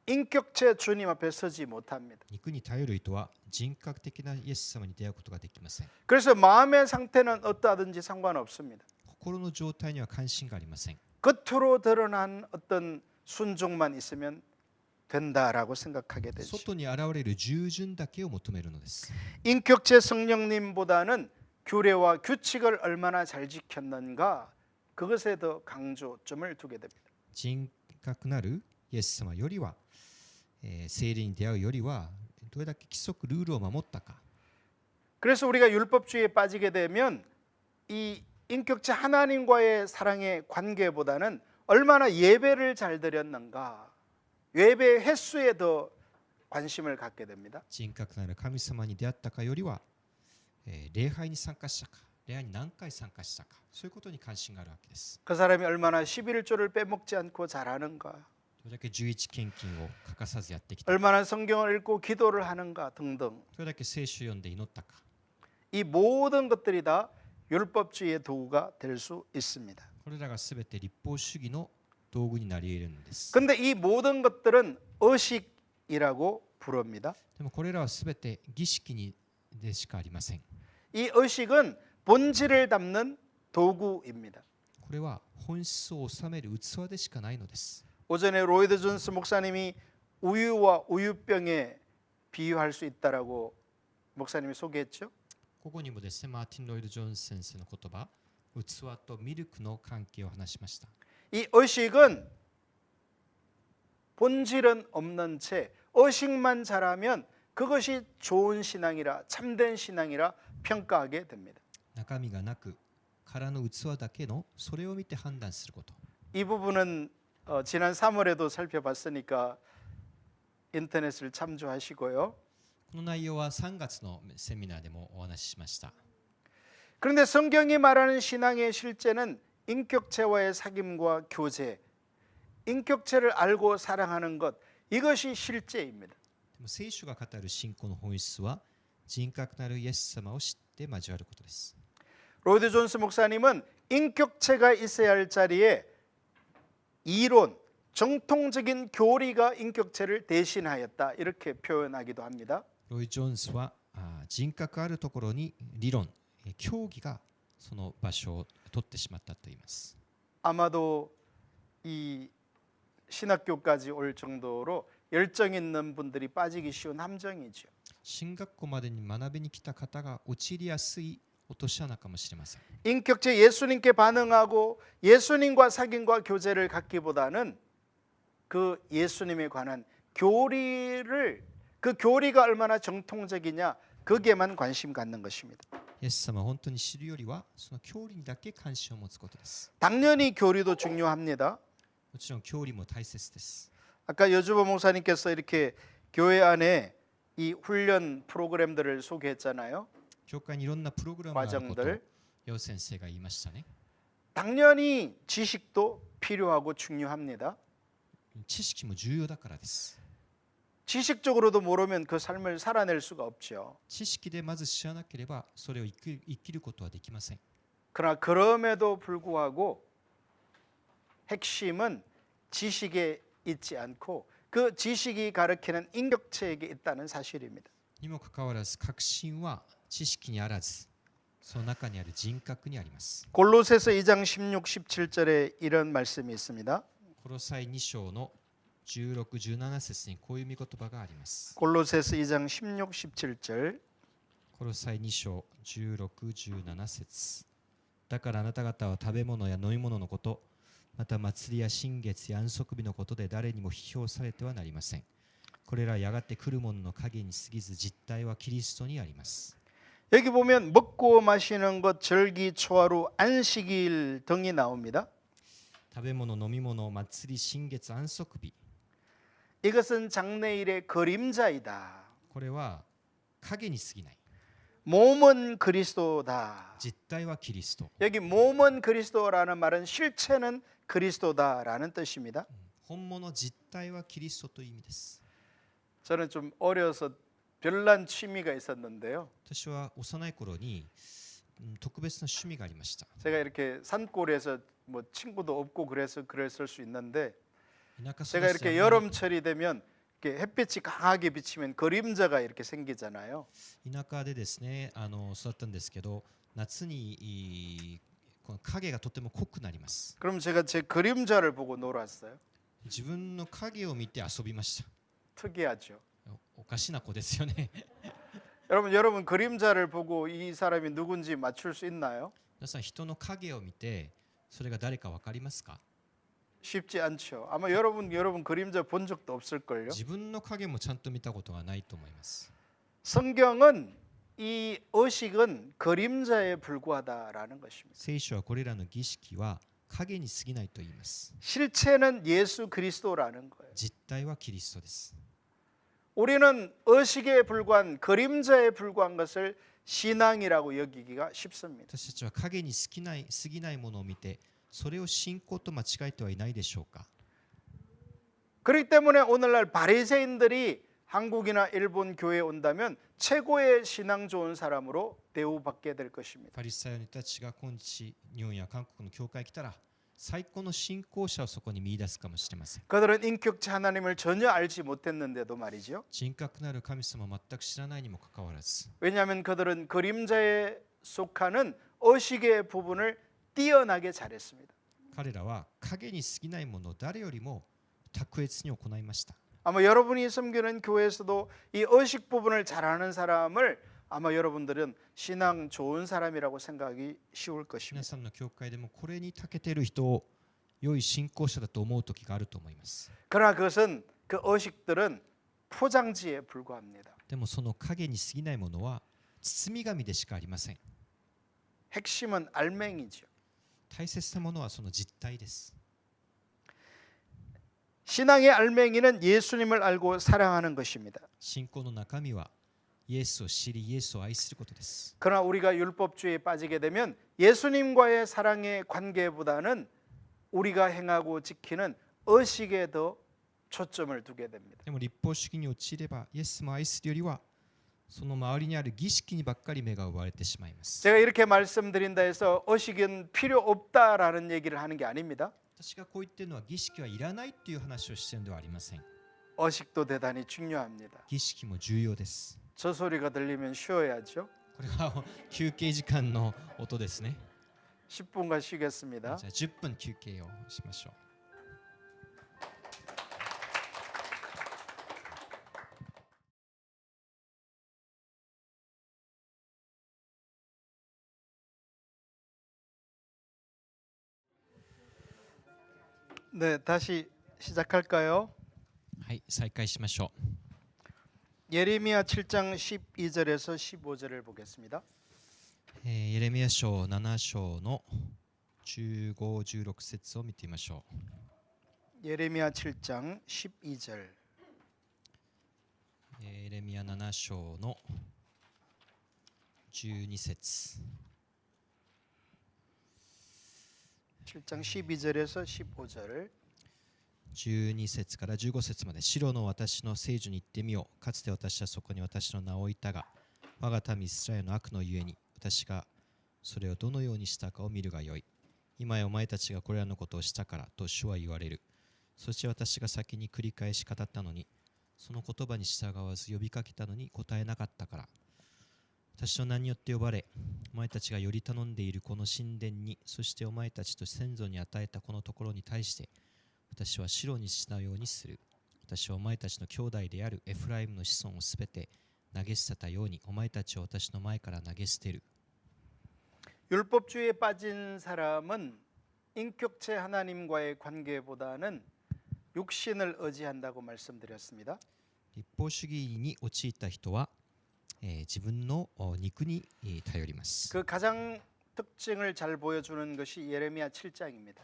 인격체 주님 앞에 서지 못합니다. 肉に頼る人は人格的なイエス様に出会うことができません。 그래서 마음의 상태는 어떠하든지 상관없습니다. 心の状態には関心がありません。 겉으로 드러난 어떤 순종만 있으면 된다라고 생각하게 되죠. 外に現れる従順だけを求めるのです。 인격체 성령님보다는 규례와 규칙을 얼마나 잘 지켰는가 그것에 더 강조점을 두게 됩니다. 人格なるイエス様よりは、聖霊に出会うよりはどれだけ規則ルールを守ったか。 그래서 우리가 율법주의에 빠지게 되면 이 인격체 하나님과의 사랑의 관계보다는 얼마나 예배를 잘 드렸는가 예배 횟수에 더 관심을 갖게 됩니다. 人格なる神様に出会ったかよりは、礼拝に参加したか、礼拝に何回参加したか、そういうことに関心があるわけです。 그 사람이 얼마나 11조를 빼먹지 않고 잘하는가 どれだけ11献金を欠かさずやってきたか、 얼마나 성경을 읽고 기도를 하는가 등등 どれだけ聖書を読んで祈ったか、 이 모든 것들이 다 율법주의의 도구가 될 수 있습니다. これらがすべて立法主義の道具になり得るんです。 근데 이 모든 것들은 의식이라고 부릅니다. でもこれらはすべて儀式にでしかありません。 이 의식은 본질을 담는 도구입니다. これは本質を収める器でしかないのです。 오전에 로이드 존스 목사님이 우유와 우유병에 비유할 수 있다라고 목사님이 소개했죠. ここにもですね、マーティン・ロイド・ジョンス先生の言葉、器とミルクの関係を話しました。 이 의식은 본질은 없는 채 의식만 잘하면 그것이 좋은 신앙이라 참된 신앙이라 평가하게 됩니다. 中身がなく、空の器だけのそれを見て判断すること。 이 부분은 지난 3월에도 살펴봤으니까 인터넷을 참조하시고요. この内容は3月のセミナーでもお話ししました。 그런데 성경이 말하는 신앙의 실제는 인격체와의 사귐과 교제, 인격체를 알고 사랑하는 것 이것이 실제입니다. でも聖書が語る信仰の本質は人格なるイエス様を知って交わることです。 로이드 존스 목사님은 인격체가 있어야 할 자리에 이론, 정통적인 교리가 인격체를 대신하였다 이렇게 표현하기도 합니다. ロイ・ジョンスは人格あるところに理論、教義がその場所を取ってしまったと言います。 아마도 이 신학교까지 올 정도로 열정 있는 분들이 빠지기 쉬운 함정이죠. 進学校までに学びに来た方が陥りやすい落とし穴かもしれません。 인격체 예수님께 반응하고 예수님과 사귐과 교제를 갖기보다는 그 예수님에 관한 교리를 그 교리가 얼마나 정통적이냐 거기에만 관심 갖는 것입니다. イエス様を本当に知るよりはその教理にだけ関心を持つことです。 당연히 교리도 중요합니다. もちろん教理も大切です。 아까 여주보 목사님께서 이렇게 교회 안에 이 훈련 프로그램들을 소개했잖아요. 教会にいろんなプログラムがあることを 과정들 楊先生が言いましたね。 당연히 지식도 필요하고 중요합니다. 知識も重要だからです。 지식적으로도 모르면 그 삶을 살아낼 수가 없죠. 知識でまず知らなければそれを生きることはできません。 그러나 그럼에도 불구하고 핵심은 지식에 있지 않고 그 지식이 가르치는 인격체에게 있다는 사실입니다. にもかかわらず確信は知識にあらずその中にある人格にあります。 골로새서 2장 16, 17절에 이런 말씀이 있습니다. コロサイ2章の16、17節にこういう御言葉があります。 골로새서 2장 16, 17절 コロサイ2章16、17節だからあなた方は食べ物や飲み物のこと、また祭りや新月や安息日のことで誰にも批評されてはなりません。これらはやがて来るものの影に過ぎず実態はキリストにあります。 여기 보면 먹고 마시는 것, 절기, 초하루, 안식일 등이 나옵니다. 食べ物、飲み物、祭り、新月、安息日。 이것은 장래일의 그림자이다. これは影に過ぎない。 몸은 그리스도다. 実態はキリスト。 여기 몸은 그리스도라는 말은 실체는 그리스도다라는 뜻입니다. 本物、実態はキリストという意味です。 저는 좀 어려서 별난 취미가 있었는데요. 私は幼い頃に特別な趣味がありました。 제가 이렇게 산골에서 뭐 친구도 없고 그래서 그랬을 수 있는데 田舎 제가 育ちで 이렇게 여름철이 되면 이렇게 햇빛이 강하게 비치면 그림자가 이렇게 생기잖아요. 田舎でですね、育ったんですけど、夏にこの影がとても濃くなります。 그럼 제가 제 그림자를 보고 놀았어요. 自分の影を見て遊びました。 특이하죠. おかしな子ですよね。 여러분 그림자를 보고 이 사람이 누군지 맞출 수 있나요? 皆さん人の影を見てそれが誰か分かりますか？ 쉽지 않죠. 아마 여러분 그림자 본 적도 없을걸요. 自分の影もちゃんと見たことがないと思います。 성경은 이 의식은 그림자에 불과하다라는 것입니다. 聖書はこれらの儀式は影に過ぎないと言います。 실체는 예수 그리스도라는 거예요. 実態はキリストです。 우리는 의식에 불과한 그림자에 불과한 것을 신앙이라고 여기기가 쉽습니다. 私たちは影に過ぎないものを見てそれを信仰と間違えてはいないでしょうか。 그렇기 때문에 오늘날 바리새인들이 한국이나 일본 교회에 온다면 최고의 신앙 좋은 사람으로 대우받게 될 것입니다. パリサイ人たちが今日日本や韓国の教会に来たら最高の信仰者をそこに見出すかもしれません。 그들은 인격체 하나님을 전혀 알지 못했는데도 말이죠. 人格なる神様を全く知らないにもかかわらず 왜냐하면 그들은 그림자에 속하는 의식의 부분을 뛰어나게 잘했습니다. 彼らは影に過ぎないものを誰よりも卓越に行いました。 아마 여러분이 섬기는 교회에서도 이 의식 부분을 잘하는 사람을 아마 여러분들은 신앙 좋은 사람이라고 생각하기 쉬울 皆 것입니다. さんの教会でもこれに長けている人を良い信仰者だと思う時があると思います。 그러나 그것은 그 의식들은 포장지에 불과합니다. でもその影に過ぎないものは包み紙でしかありません。 핵심은 알맹이죠. 大切なものはその実態です。 신앙의 알맹이는 예수님을 알고 사랑하는 것입니다. 信仰の中身はイエスを知りイエスを愛することです。 그러나 우리가 율법주의에 빠지게 되면 예수님과의 사랑의 관계보다는 우리가 행하고 지키는 의식에 더 초점을 두게 됩니다. でも立法主義に陥ればイエスも愛するよりはその周りにある儀式にばっかり目が奪われてしまいます。 제가 이렇게 말씀드린다 해서 의식은 필요 없다라는 얘기를 하는 게 아닙니다. 私がこう言っているのは儀式はいらないという話をしているのではありません。 의식도 대단히 중요합니다. 儀式も重要です。 저 소리가 들리면 쉬어야죠. これは休憩時間の音ですね。 10분간 쉬겠습니다. じゃあ10分休憩をしましょう。 네, 다시 시작할까요? はい、再開しましょう。 예레미야 7장 12절에서 15절을 보겠습니다. エレミヤ書7章の15、16節を見てみましょう。 예레미야 7장 12절. エレミヤ7章の12節。 7장 12절에서 15절. 12節から15節まで、白の私の聖樹に行ってみよう。かつて私はそこに私の名を置いたが、我が民イスラエルの悪のゆえに、私がそれをどのようにしたかを見るがよい。今やお前たちがこれらのことをしたからと主は言われる。そして私が先に繰り返し語ったのに、その言葉に従わず呼びかけたのに答えなかったから。私の名によって呼ばれ、お前たちがより頼んでいるこの神殿に、そしてお前たちと先祖に与えたこのところに対して、私は白にしたようにする。私はお前たちの兄弟であるエフライムの子孫をすべて投げ捨てたように、お前たちを私の前から投げ捨てる。 율법주의에 빠진 사람은 인격체 하나님과의 관계보다는 육신을 의지한다고 말씀드렸습니다. 立法主義に陥った人は、自分の肉に頼ります。 그 가장 특징을 잘 보여주는 것이 예레미야 7장입니다.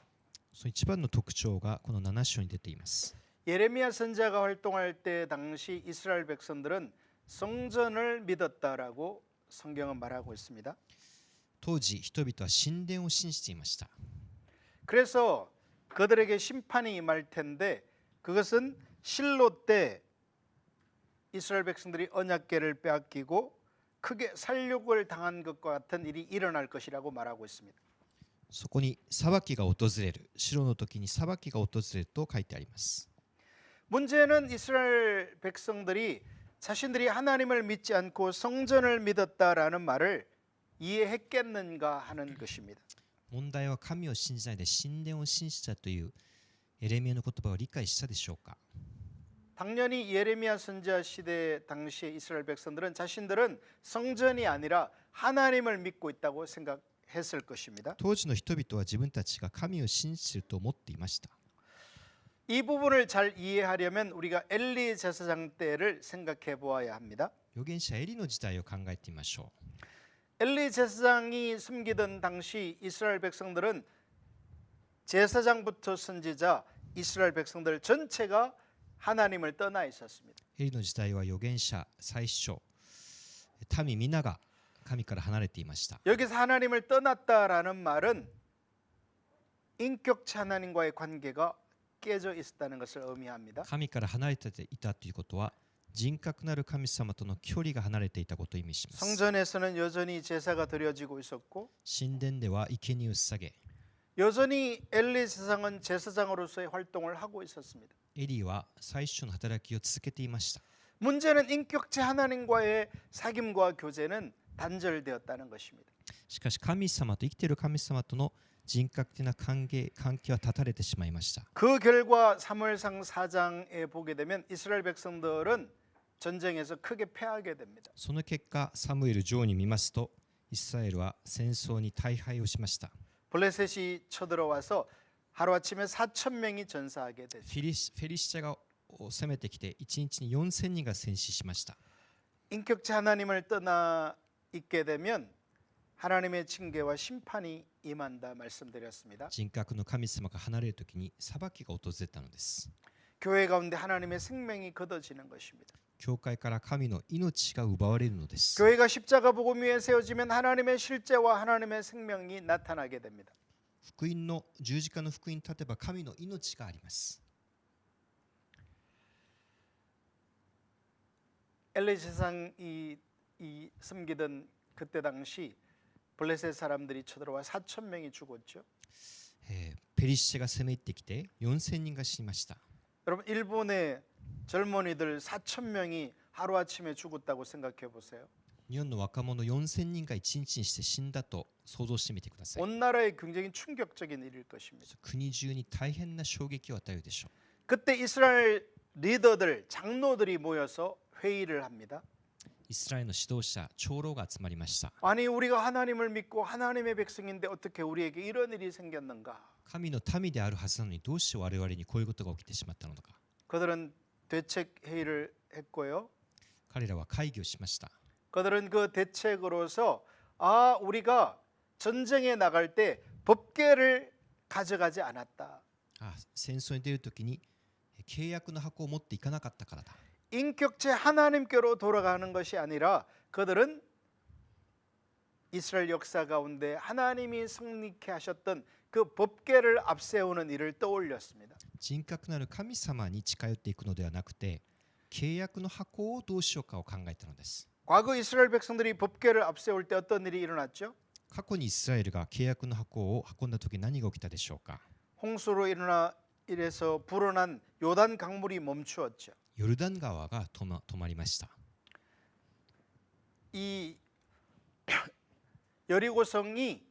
その一番の特徴がこの7章に出ています。 예레미야 선지자가 활동할 때 당시 이스라엘 백성들은 성전을 믿었다라고 성경은 말하고 있습니다. 当時人々は神殿を信じていました。 그래서 그들에게 심판이 임할 텐데 그것은 실로 때 이스라엘 백성들이 언약궤를 빼앗기고 크게 살육을 당한 것과 같은 일이 일어날 것이라고 말하고 있습니다. そこに裁きが訪れる、白の時に裁きが訪れると書いてあります。 문제는 이스라엘 백성들이 자신들이 하나님을 믿지 않고 성전을 믿었다라는 말을 이해했겠는가 하는 것입니다. 問題は神を信じないで神殿を信じたというエレミヤの言葉を理解したでしょうか。 당연히 예레미야 선지자 시대 당시의 이스라엘 백성들은 자신들은 성전이 아니라 하나님을 믿고 있다고 생각했을 것입니다. 当時の人々は自分たちが神を信じていると思っていました。 이 부분을 잘 이해하려면 우리가 엘리 제사장 때를 생각해 보아야 합니다. 預言者エリの時代を考えてみましょう。 엘리 제사장이 숨기던 당시 이스라엘 백성들은 제사장부터 선지자 이스라엘 백성들 전체가 하나님을 떠나 있었습니다. エリの時代は預言者、祭司長、民皆が神から離れていました。 여기서 하나님을 떠났다라는 말은 인격체 하나님과의 관계가 깨져 있었다는 것을 의미합니다. 神から離れていたということは、人格なる神様との距離が離れていたことを意味します。 성전에서는 여전히 제사가 드려지고 있었고 神殿では生贄を捧げ、 여전히 엘리 제사장은 제사장으로서의 활동을 하고 있었습니다. エリは祭司長の働きを続けていました。 문제는 인격체 하나님과의 사귐과 교제는 단절되었다는 것입니다. しかし神様と生きている神様との人格的な関係は断たれてしまいました。 그 결과 사무엘상 4장에 보게 되면 이스라엘 백성들은 전쟁에서 크게 패하게 됩니다. その結果、サムエル上に見ますと、イスラエルは戦争に大敗をしました。 블레셋이 쳐들어와서 하루아침에 4,000명이 전사하게 フ 됐습니다. ェリシテが攻めてきて、1日に4000人が戦死しました。 인격체 하나님을 떠나 있게 되면 하나님의 징계와 심판이 임한다 말씀드렸습니다. 人格の神様が離れるときに裁きが訪れたのです。 교회 가운데 하나님의 생명이 걷어지는 것입니다. 教会から神の命が奪われるのです。 교회가 십자가 복음 위에 세워지면 하나님의 실제와 하나님의 생명이 나타나게 됩니다. 福音の十字架の福音に立てば神の命があります。 엘리 제사장이 섬기던 그때 당시 블레셋 사람들이 쳐들어와 4,000명이 죽었죠. ペリシテが攻め入ってきて4000人が死にました。 여러분 일본의 젊은이들 4,000명이 하루아침에 죽었다고 생각해 보세요. 日本の若者4000人が1日にして死んだと想像してみてください。 온 나라에 굉장히 충격적인 일일 것입니다. 国中に大変な衝撃を与えるでしょう。 그때 이스라엘 리더들, 장로들이 모여서 회의를 합니다. イスラエルの指導者、長老が集まりました。 아니 우리가 하나님을 믿고 하나님의 백성인데 어떻게 우리에게 이런 일이 생겼는가? 神の民であるはずなのにどうして我々にこういうことが起きてしまったのか。 그들은 대책 회의를 했고요. 彼らは会議をしました。 그들은 그 대책으로서 우리가 전쟁에 나갈 때 법궤를 가져가지 않았다. 戦争に出るときに契約の箱を持っていかなかったからだ。 인격체 하나님께로 돌아가는 것이 아니라 그들은 이스라엘 역사 가운데 하나님이 성립케 하셨던 그 법궤를 앞세우는 일을 떠올렸습니다. 人格なる神様に近寄っていくのではなくて、契約の箱をどうしようかを考えたのです。 과거 이스라엘 백성들이 법궤를 앞세울 때 어떤 일이 일어났죠? 過去にイスラエルが契約の箱を運んだ時何が起きたでしょうか。 홍수로 이래서 불어난 요단 강물이 멈추었죠. ヨルダン川が止まりました。 이 여리고성이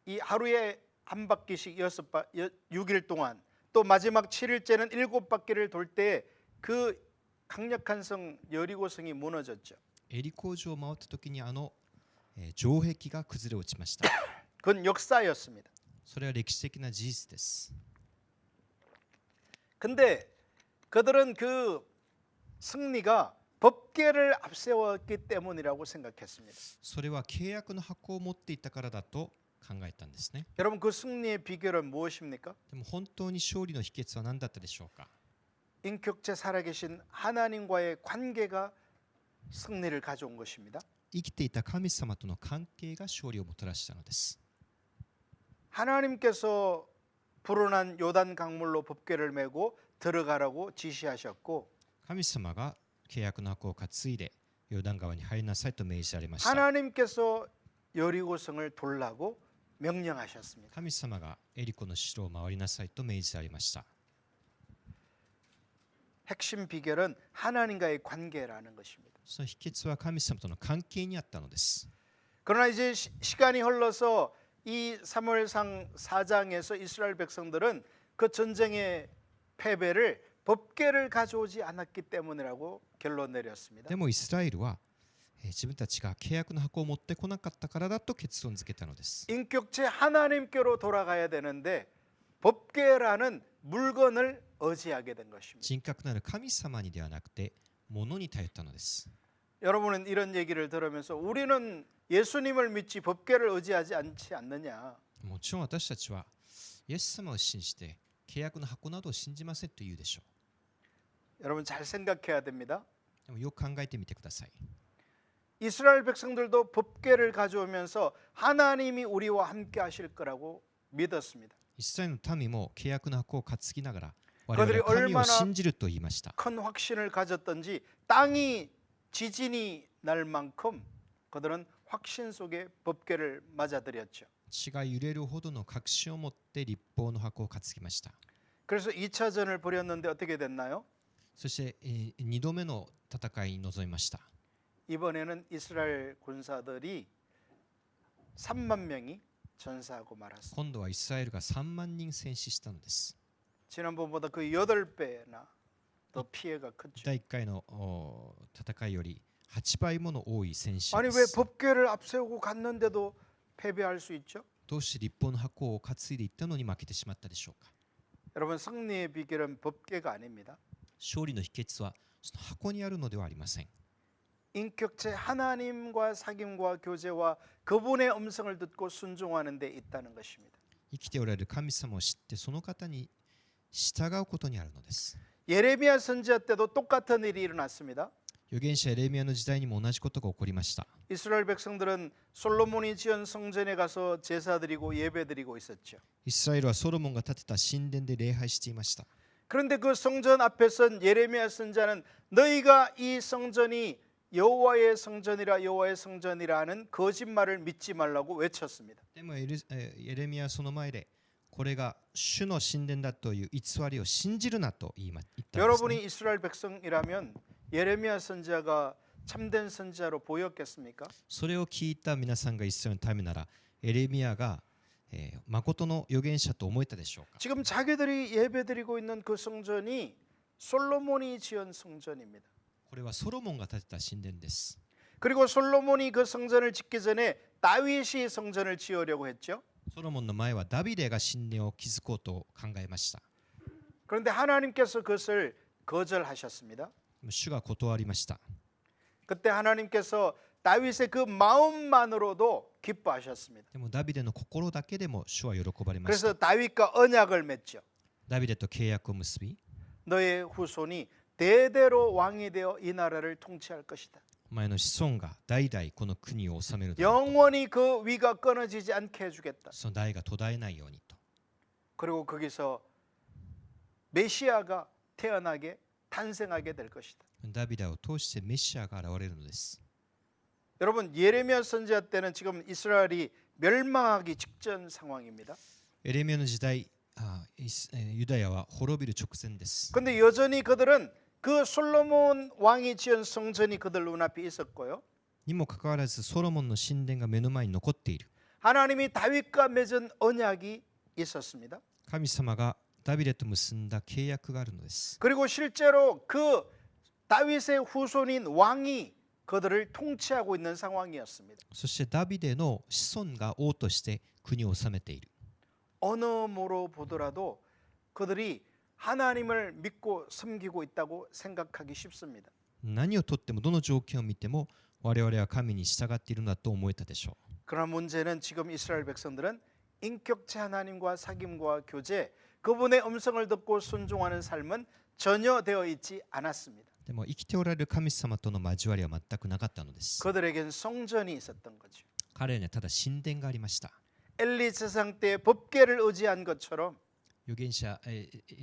이 하루에 한 바퀴씩 6일 동안 또 마지막 7일째는 7바퀴를 돌 때 그 강력한 성 여리고성이 무너졌죠. エリコ城を回った時に城壁が崩れ落ちました。 그건 역사였습니다. それは歴史的な事実です。 근데 그들은 그 승리가 법궤를 앞세웠기 때문이라고 생각했습니다. それは契約の箱を持っていたからだと考えたんですね。 여러분 그 승리의 비결은 무엇입니까? でも本当に勝利の秘訣は何だったでしょうか。 인격체 살아계신 하나님과의 관계가 승리를 가져온 것입니다. 生きていた神様との関係が勝利をもたらしたのです。 하나님께서 불어난 요단 강물로 법궤를 메고 들어가라고 지시하셨고 神様が契約の箱を担いでヨルダン川に入りなさいと命じられました。 하나님께서 여리고성을 돌라고 명령하셨습니다. 神様がエリコの城を回りなさいと命じられました。 핵심 비결은 하나님과의 관계라는 것입니다. その秘訣は神様との関係にあったのです。 그러나 이제 시간이 흘러서 이 사무엘상 4장에서 이스라엘 백성들은 그 전쟁의 패배를 법궤를 가져오지 않았기 때문이라고 결론 내렸습니다. でもイスラエルは自分たちが契約の箱を持ってこなかったからだと結論付けたのです。 인격체 하나님께로 돌아가야 되는데 법궤라는 물건을 의지하게 된 것입니다. 人格なる神様にではなくて物に頼ったのです。 여러분은 이런 얘기를 들으면서 우리는 예수님을 믿지 법궤를 의지하지 않지 않느냐. もちろん私たちはイエス様を信じて契約の箱などを信じませんと言うでしょ 여러분 잘 생각해야 됩니다. う。でもよく考えてみてください。 이스라엘 백성들도 법궤를 가져오면서 하나님이 우리와 함께 하실 거라고 믿었습니다. イスラエルの民も契約の箱を担ぎながら我 그들이 々は神を 얼마나 信じると言いました。 큰 확신을 가졌던지 땅이 지진이 날 만큼 그들은 확신 속에 법궤를 맞아들였죠. 地が揺れるほどの確信を持って立法の箱を担ぎました。 그래서 2차전을 벌였는데 어떻게 됐나요? そして2度目の戦いに臨みました。 이번에는 이스라엘 군사들이 3만 명이 전사하고 말았습니다. 今度はイスラエルが3万人戦死したのです。 지난번보다 그 8배나 더 피해가 컸죠. 第1回の戦いより8倍もの多い戦死 아니 で 왜 す。 법궤를 앞세우고 갔는데도 패배할 수 있죠? どうして立法の箱を担いでいったのに負けてしまったでしょうか。 여러분 승리의 비결은 법궤가 아닙니다. 勝利の秘訣はその箱にあるのではありません。 인격체 하나님과 사귐과 교제와 그분의 음성을 듣고 순종하는 데 있다는 것입니다. 生きておられる神様を知ってその方に従うことにあるのです。 예레미야 선지자 때도 똑같은 일이 일어났습니다. 預言者エレミヤの時代にも同じことが起こりました。 이스라엘 백성들은 솔로몬이 지은 성전에 가서 제사 드리고 예배 드리고 있었죠. イスラエルはソロモンが建てた神殿で礼拝していました。 그런데 그 성전 앞에 선 예레미야 선지자는 너희가 이 성전이 여호와의 성전이라 하는 거짓말을 믿지 말라고 외쳤습니다. でもエレミヤはその前でこれが主の神殿だという偽りを信じるなと言ったんです、ね。 여러분이 이스라엘 백성이라면 예레미야 선지자가 참된 선지자로 보였겠습니까? それを聞いた皆さんがイスラエルのためならエレミヤが誠の預言者と思えたでしょうか。 지금 자기들이 예배드리고 있는 그 성전이 솔로몬이 지은 성전입니다. これはソロモンが建てた神殿です。 그리고 솔로몬이 그 성전을 짓기 전에 다윗이 성전을 지으려고 했죠. ソロモンの前はダビデが神殿を築こうと考えました。 그런데 하나님께서 그것을 거절하셨습니다. 主が断りました。 그때 하나님께서 다윗의 그 마음만으로도 기뻐하셨습니다. でもダビデの心だけでも主は喜ばれまし 그래서 た。 다윗과 언약을 맺죠. ダビデと契約を結び、 너의 후손이 대대로 왕이 되어 이 나라를 통치할 것이다. お前の子孫が代々この国を治めるだろうと 영원히 그 위가 끊어지지 않게 해주겠다. その代が途絶えないようにと 그리고 거기서 메시아가 태어나게 탄생하게 될 것이다. ダビデを通してメシアが現れるのです 여러분 예레미야 선지자 때는 지금 이스라엘이 멸망하기 직전 상황입니다. エレミヤの時代ユダヤは滅びる直前です 근데 여전히 그들은 그 솔로몬 왕이 지은 성전이 그들 눈앞에 있었고요. にもかかわらずソロモンの神殿が目の前に残っている 하나님이 다윗과 맺은 언약이 있었습니다. 神様がダビデと結んだ契約があるのです 그리고 실제로 그 다윗의 후손인 왕이 그들을 통치하고 있는 상황이었습니다. そしてダビデの子孫が王として国を治めている 어느 모로 보더라도 그들이 하나님을 믿고 섬기고 있다고 생각하기 쉽습니다. 何をとってもどの条件を見ても我々は神に従っているんだと思えたでしょう 그러나 문제는 지금 이스라엘 백성들은 인격체 하나님과 사귐과 교제, 그분의 음성을 듣고 순종하는 삶은 전혀 되어 있지 않았습니다. でも生きておられる神様との交わりは全くなかったのです 그들에겐 성전이 있었던 거죠. 彼らにはただ神殿がありました 엘리 제사장 때 법궤를 의지한 것처럼 預言者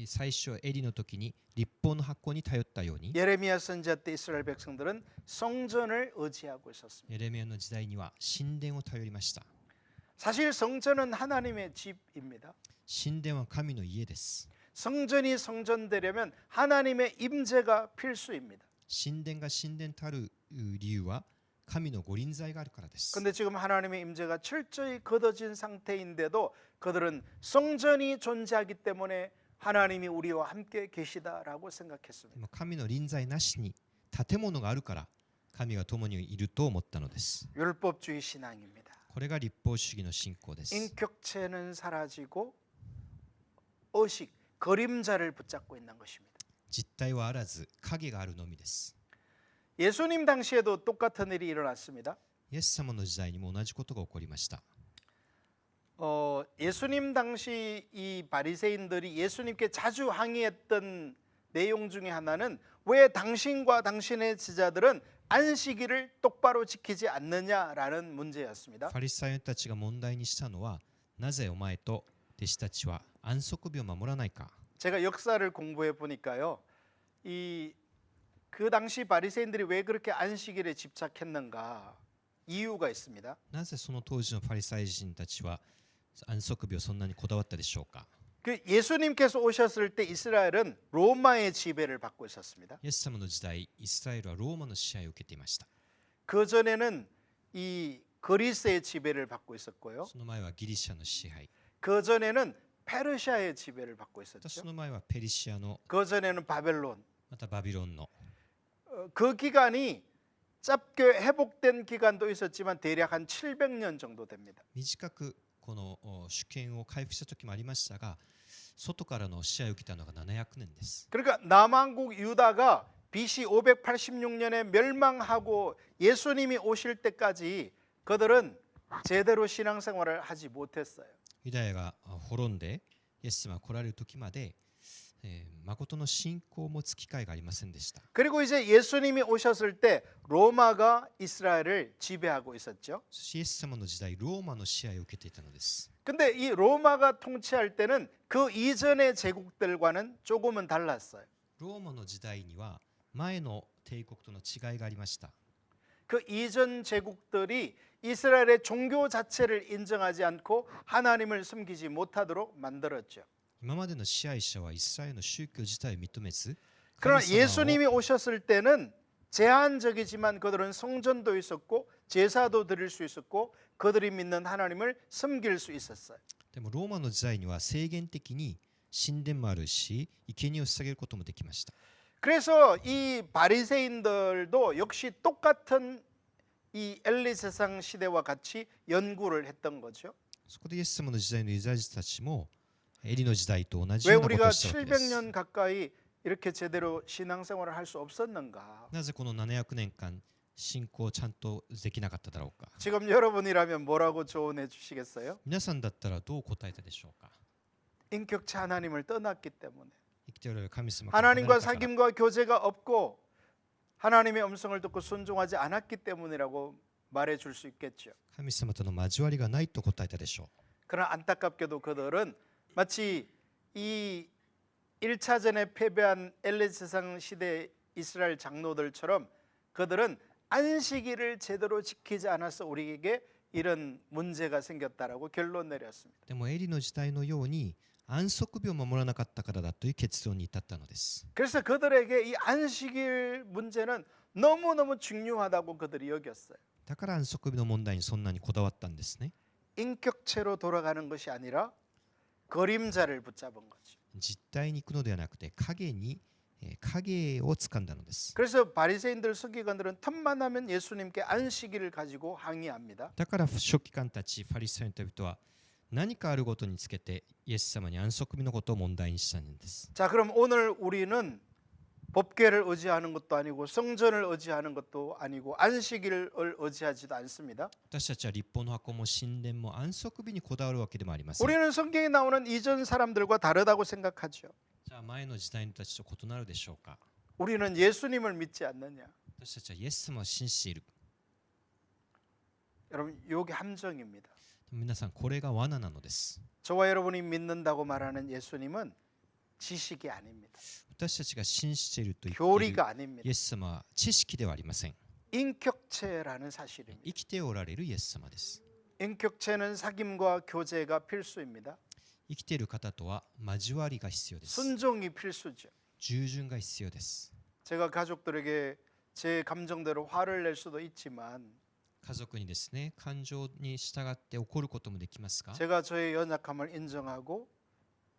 最初エリの時に立法の箱に頼ったように 예레미야 선지자 때 이스라엘 백성들은 성전을 의지하고 있었습니다. エレミヤの時代には神殿を頼りました 사실 성전은 하나님의 집입니다. 神殿は神の家です 성전이 성전되려면 하나님의 임재가 필수입니다. 神殿が神殿たる理由は神の御臨在があるからです 근데 지금 하나님의 임재가 철저히 걷어진 상태인데도 그들은 성전이 존재하기 때문에 하나님이 우리와 함께 계시다라고 で 생각했습니다. も神の臨在なしに建物があるから神が共にいると思ったのです 율법주의 신앙입니다. これが立法主義の信仰です 인격체는 사라지고 의식, 그림자를 붙잡고 있는 것입니다. 実体はあらず影があるのみです 예수님 당시에도 똑같은 일이 일어났습니다. イエス様の時代にも同じことが起こりました 예수님 당시 이 바리새인들이 예수님께 자주 항의했던 내용 중에 하나는 왜 당신과 당신의 제자들은 안식일을 똑바로 지키지 않느냐라는 문제였습니다. ファリサイたちが問題にしたのはなぜお前と弟子たちは安息日を守らないか 제가 역사를 공부해 보니까요. 그 당시 바리새인들이 왜 그렇게 안식일에 집착했는가 이유가 있습니다. なぜその当時のファリサイ人たちは安息日をそんなにこだわったでしょうか 그 예수님께서 오셨을 때 이스라엘은 로마의 지배를 받고 있었습니다. イエス様の時代イスラエルはローマの支配を受けていました 그 전에는 이 그리스의 지배를 받고 있었고요. その前はギリシャの支配 그 전에는 페르시아의 지배를 받고 そ 있었죠. の前はペリシアの 그 전에는 바벨론. またバビロンの 그 기간이 짧게 회복된 기간도 있었지만 대략 한 700년 정도 됩니다. 短くこの主権を回復した時もありましたが外からの支配を受けたのが700年です 그러니까 남왕국 유다가 BC 586년에 멸망하고 예수님이 오실 때까지 그들은 제대로 신앙생활을 하지 못했어요. ユダヤが滅んでイエス様が来られる時まで、誠の信仰を持つ機会がありませんでした 그리고 이제 예수님이 오셨을 때 로마가 이스라엘을 지배하고 있었죠. そしてイエス様の時代ローマの支配を受けていたのです 근데 이 로마가 통치할 때는 그 이전의 제국들과는 조금은 달랐어요. ローマの時代には前の帝国との違いがありました 그 이전 제국들이 이스라엘의 종교 자체를 인정하지 않고 하나님을 섬기지 못하도록 만들었죠. 今までの支配者はイスラエルの宗教自体を認めず 그러나 神様を 예수님이 오셨을 때는 제한적이지만 그들은 성전도 있었고 제사도 드릴 수 있었고 그들이 믿는 하나님을 섬길 수 있었어요. でもローマの時代には制限的に神殿もあるし生贄を捧げることもできました 그래서 이 바리새인들도 역시 똑같은 이 엘리 세상 시대와 같이 연구를 했던 거죠. そこでイエス様の時代のユダヤ人たちもエリの時代と同じ 왜 ようなことを 우리가 したわけです 700년 가까이 이렇게 제대로 신앙생활을 할 수 없었는가? なぜこの700年間信仰をちゃんとできなかっただろうか 지금 여러분이라면 뭐라고 조언해 주시겠어요? 皆さんだったらどう答えたでしょうか 인격체 하나님을 떠났기 때문에 生きておられる神様から離れ 하나님과 たから 사귐과 교제가 없고 하나님의 음성을 듣고 순종하지 않았기 때문이라고 말해 줄 수 있겠죠. 神様との交わりがないと答えたでしょう。 그러나 안타깝게도 그들은 마치 이 1차전에 패배한 엘리세상 시대 이스라엘 장로들처럼 그들은 안식일을 제대로 지키지 않아서 우리에게 이런 문제가 생겼다라고 결론 내렸습니다. でもエリの時代のように安息日を守らなかったからだという結論に至ったのです。 그래서 그들에게 이 안식일 문제는 너무너무 중요하다고 그들이 여겼어요. だから安息日の問題にそんなにこだわったんですね。 인격체로 돌아가는 것이 아니라 그림자를 붙잡은 거죠. 実体に行くのではなくて影を掴んだのです。 그래서 바리새인들 서기관들은 틈만 하면 예수님께 안식일을 가지고 항의합니다. だから書記官たちファリサイの人々は何かあるごとにつけてイエス様に安息日のことを問題にしたんです。 자, 그럼 오늘 우리는 법궤를 의지하는 것도 아니고 성전을 의지하는 것도 아니고 안식일을 의지하지도 않습니다. 私たちは立法の箱も神殿も安息日にこだわるわけでもありません。 우리는 성경에 나오는 이전 사람들과 다르다고 생각하죠. じゃあ前の時代の人たちと異なるでしょうか。 우리는 예수님을 믿지 않느냐. 私たちはイエス様を信じている。 여러분, 이게 함정입니다. 皆さんこれが罠なのです。 저와 여러분이 믿는다고 말하는 예수님은 지식이 아닙니다. 私たちが信じていると言っている 교리가 아닙니다. イエス様は知識ではありません。 인격체라는 사실입니다. 生きておられるイエス様です。 인격체는 사귐과 교제가 필수입니다. 生きている方とは交わりが必要です。 순종이 필수죠. 従順が必要です。 제가 가족들에게 제 감정대로 화를 낼 수도 있지만 家族にですね、感情に従って怒ることもできますが、 제가 저의 연약함을 인정하고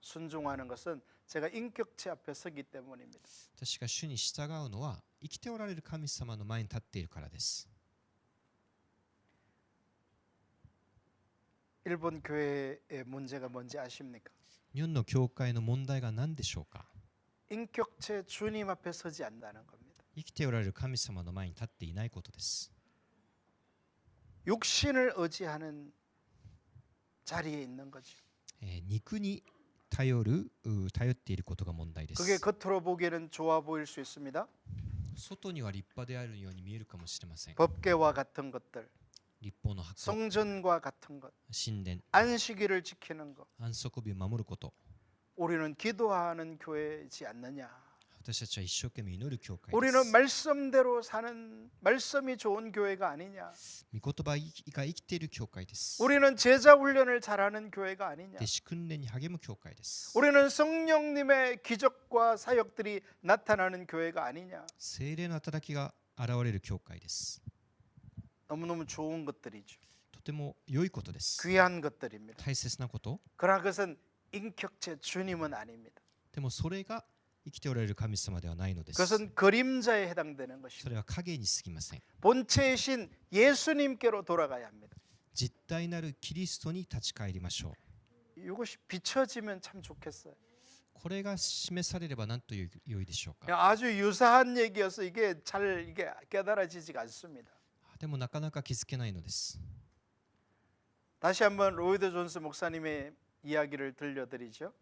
순종하는 것은 제가 인격체 앞에 서기 때문입니다. 私が主に従うのは生きておられる神様の前に立っているからです。 일본 교회의 문제가 뭔지 아십니까? 日本の教会の問題が何でしょうか。 인격체 주님 앞에 서지 않는다는 겁니다. 生きておられる神様の前に立っていないことです。 육신을 의지하는 자리에 있는 거죠. 肉に頼っていることが問題で 그게 す。 겉으로 보기에는 좋아 보일 수 있습니다. 外には立派であるように見えるかもしれません。 법궤와 같은 것들, 立法の箱、 성전과 같은 것, 神殿、 안식일을 지키는 것, 安息日を守ること、 우리는 기도하는 교회이지 않느냐. 私たちは一生懸命祈る教会で 우리는 す。 말씀대로 사는 말씀이 좋은 교회가 아니냐. 御言葉が生きている教会です。 우리는 제자 훈련을 잘하는 교회가 아니냐. 弟子訓練に励む教会です。 우리는 성령님의 기적과 사역들이 나타나는 교회가 아니냐. 聖霊の働きが現れる教会です。 너무너무 좋은 것들이죠. とても良いことです。 귀한 것들입니다. 大切なこと。 그러나 그것은 인격체 주님은 아닙니다. でもそれが生きておられる神様ではないのです。 그것은 그림자에 해당되는 そ 것입니다. れは影に過ぎません。 본체이신 예수님께로 돌아가야 합니다. 実体なるキリストに立ち返りましょう。 이것이 비춰지면 참 좋겠어요. これが示されれば何という良いでしょうか。 아주 유사한 얘기여서 이게 잘 이게 깨달아지지가 않습니다. でもなかなか気づけないのです。 다시 한번 로이드 존스 목사님의 이야기를 들려드리죠.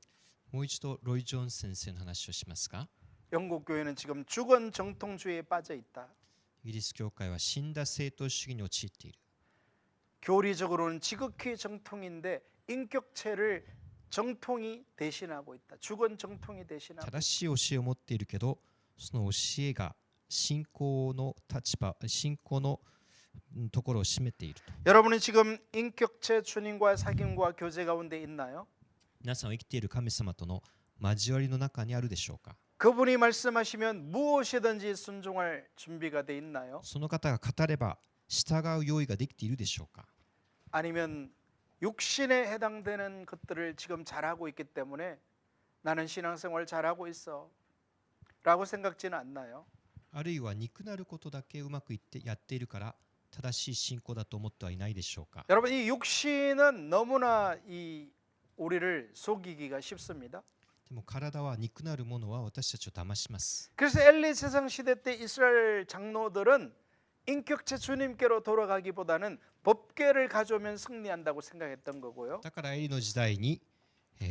もう一度ロイ・ジョン先生の話をしますが、 영국 교회는 지금 주권 정통주의에 빠져 있다. イギリス教会は死んだ正統主義に陥っている。 교리적으로는 지극히 정통인데 인격체를 정통이 대신하고 있다. 주권 정통이 대신하고. 正しい教えを持っているけど、その教えが信仰の立場、信仰のところを占めていると。 여러분은 지금 인격체 주님과 사귐과 교제 가운데 있나요? 皆さんは生きている神様との交わりの中にあるでしょうか。 그분이 말씀하시면 무엇이든지 순종할 준비가 돼 있나요? その方が語れば従う用意ができているでしょうか。 아니면 육신에 해당되는 것들을 지금 잘하고 있기 때문에 나는 신앙생활 잘하고 있어 라고 생각지는 않나요? あるいは肉なることだけうまくいってやっているから正しい信仰だと思ってはいないでしょうか。 여러분 이 육신은 너무나 이 우리를 속이기가 쉽습니다. でも体は肉なるものは私たちを騙します。 그래서 엘리세상 시대 때 이스라엘 장로들은 인격체 주님께로 돌아가기보다는 법궤를 가져오면 승리한다고 생각했던 거고요. だからエリの時代に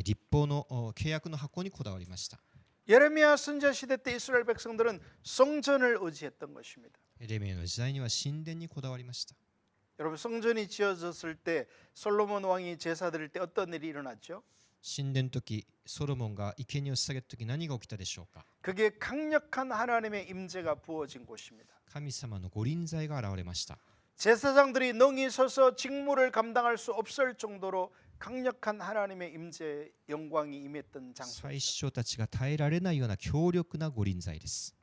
立法の契約の箱にこだわりました。 예레미야 선지자 시대 때 이스라엘 백성들은 성전을 의지했던 것입니다. エレミヤの時代には神殿にこだわりました。 여러분 성전이 지어졌을 때 솔로몬 왕이 제사 드릴 때 어떤 일이 일어났죠? 神殿の時ソロモンが生贄を捧げた時何が起きたでしょうか。 그게 강력한 하나님의 임재가 부어진 곳입니다. 神様の御臨在が現れました。 제사장들이 능히 서서 직무를 감당할 수 없을 정도로 강력한 하나님의 임재 영광이 임했던 장소. 祭司長たちが耐えられないような強力な御臨在です。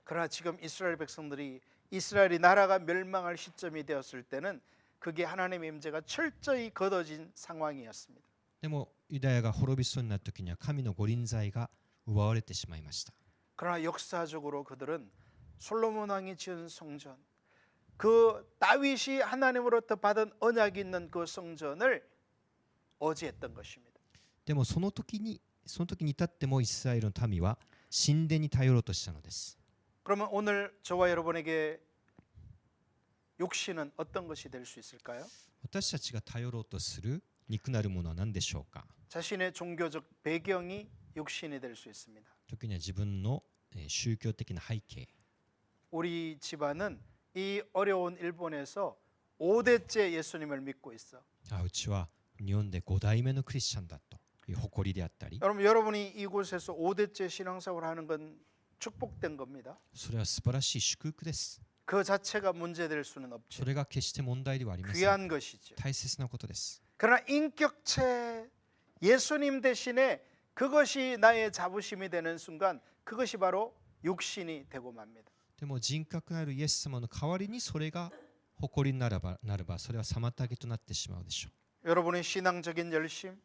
그러나 지금 이스라엘 백성들이 이스라엘이 나라가 멸망할 시점이 되었을 때는 그게 하나님의 임재가 철저히 걷어진 상황이었습니다. でもユダヤが滅びそうになった時には神の御臨在が奪われてしまいました。 그러나 역사적으로 그들은 솔로몬 왕이 지은 성전, 그 다윗이 하나님으로부터 받은 언약이 있는 그 성전을 어지했던 것입니다. でもその時に至ってもイスラエルの民は神殿に頼ろうとしたのです。 그러면 오늘 저와 여러분에게 육신은 어떤 것이 될 수 있을까요? 私たちが頼ろうとする肉なるものは何でしょうか。 자신의 종교적 배경이 육신이 될 수 있습니다. 時には自分の宗教的な背景。 우리 집안은 이 어려운 일본에서 5대째 예수님을 믿고 있어. うちは日本で5代目のクリスチャンだという誇りであったり、 여러분이 이곳에서 5대째 신앙생활을 하는 건 축복된 겁니다. それは素晴らしい祝福です。 그 자체가 문제될 수는 そ 없죠. れが決して問題ではありません。 귀한 것이죠. 大切なことです。 그러나 인격체 예수님 대신에 그것이 나의 자부심이 되는 순간 그것이 바로 육신이 되고 맙니다. でも人格あるイエス様の代わりにそれが誇りになればそれは妨げとなってしまうでしょう。 여러분의 신앙적인 열심,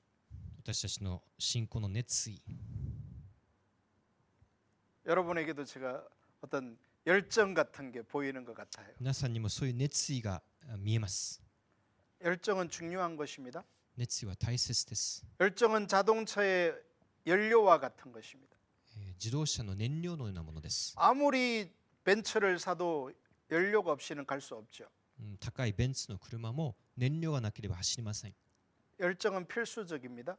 私たちの信仰の熱意、 여러분에게도 제가 어떤 열정 같은 게 보이는 것 같아요. 皆さんにもそういう熱意が見えます。 열정은 중요한 것입니다. 熱意は大切です。 열정은 자동차의 연료와 같은 것입니다. 自動車の燃料のようなものです。 아무리 벤츠를 사도 연료가 없이는 갈 수 없죠. 高いベンツの車も燃料がなければ走りません。 열정은 필수적입니다.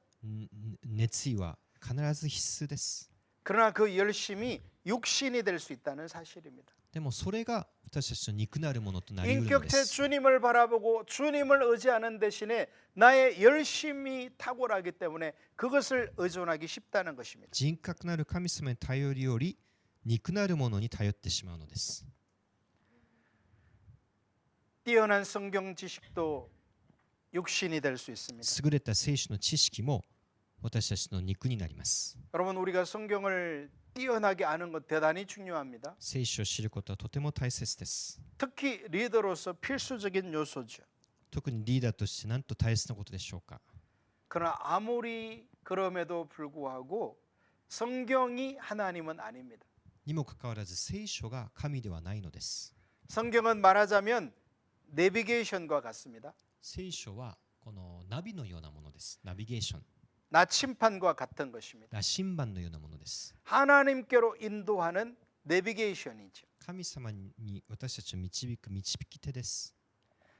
熱意は必ず必須です。 그러나 그 열심이 육신이 될 수 있다는 사실입니다. でもそれが私たちの肉なるものとなり得るので 인격체 す。 주님을 바라보고 주님을 의지하는 대신에 나의 열심이 탁월하기 때문에 그것을 의존하기 쉽다는 것입니다. 人格なる神様に頼るより肉なるものに頼ってしまうのです。 뛰어난 성경 지식도 육신이 될 수 있습니다. 優れた聖書の知識も私たちの肉になります。 여러분 우리가 성경을 뛰어나게 아는 것 대단히 중요합니다. 聖書を知ることはとても大切です。 특히 리더로서 필수적인 요소죠. 特にリーダーとして何と大切なことでしょうか。 그러나 아무리 그럼에도 불구하고 성경이 하나님은 아닙니다. にもかかわらず聖書が神ではないのです。 성경은 말하자면 내비게이션과 같습니다. 聖書はこのナビのようなものです。ナビゲーション、 나침판과 같은 것입니다. 羅針盤のようなものです。 하나님께로 인도하는 내비게이션이죠. 神様に私たちを導く導き手です。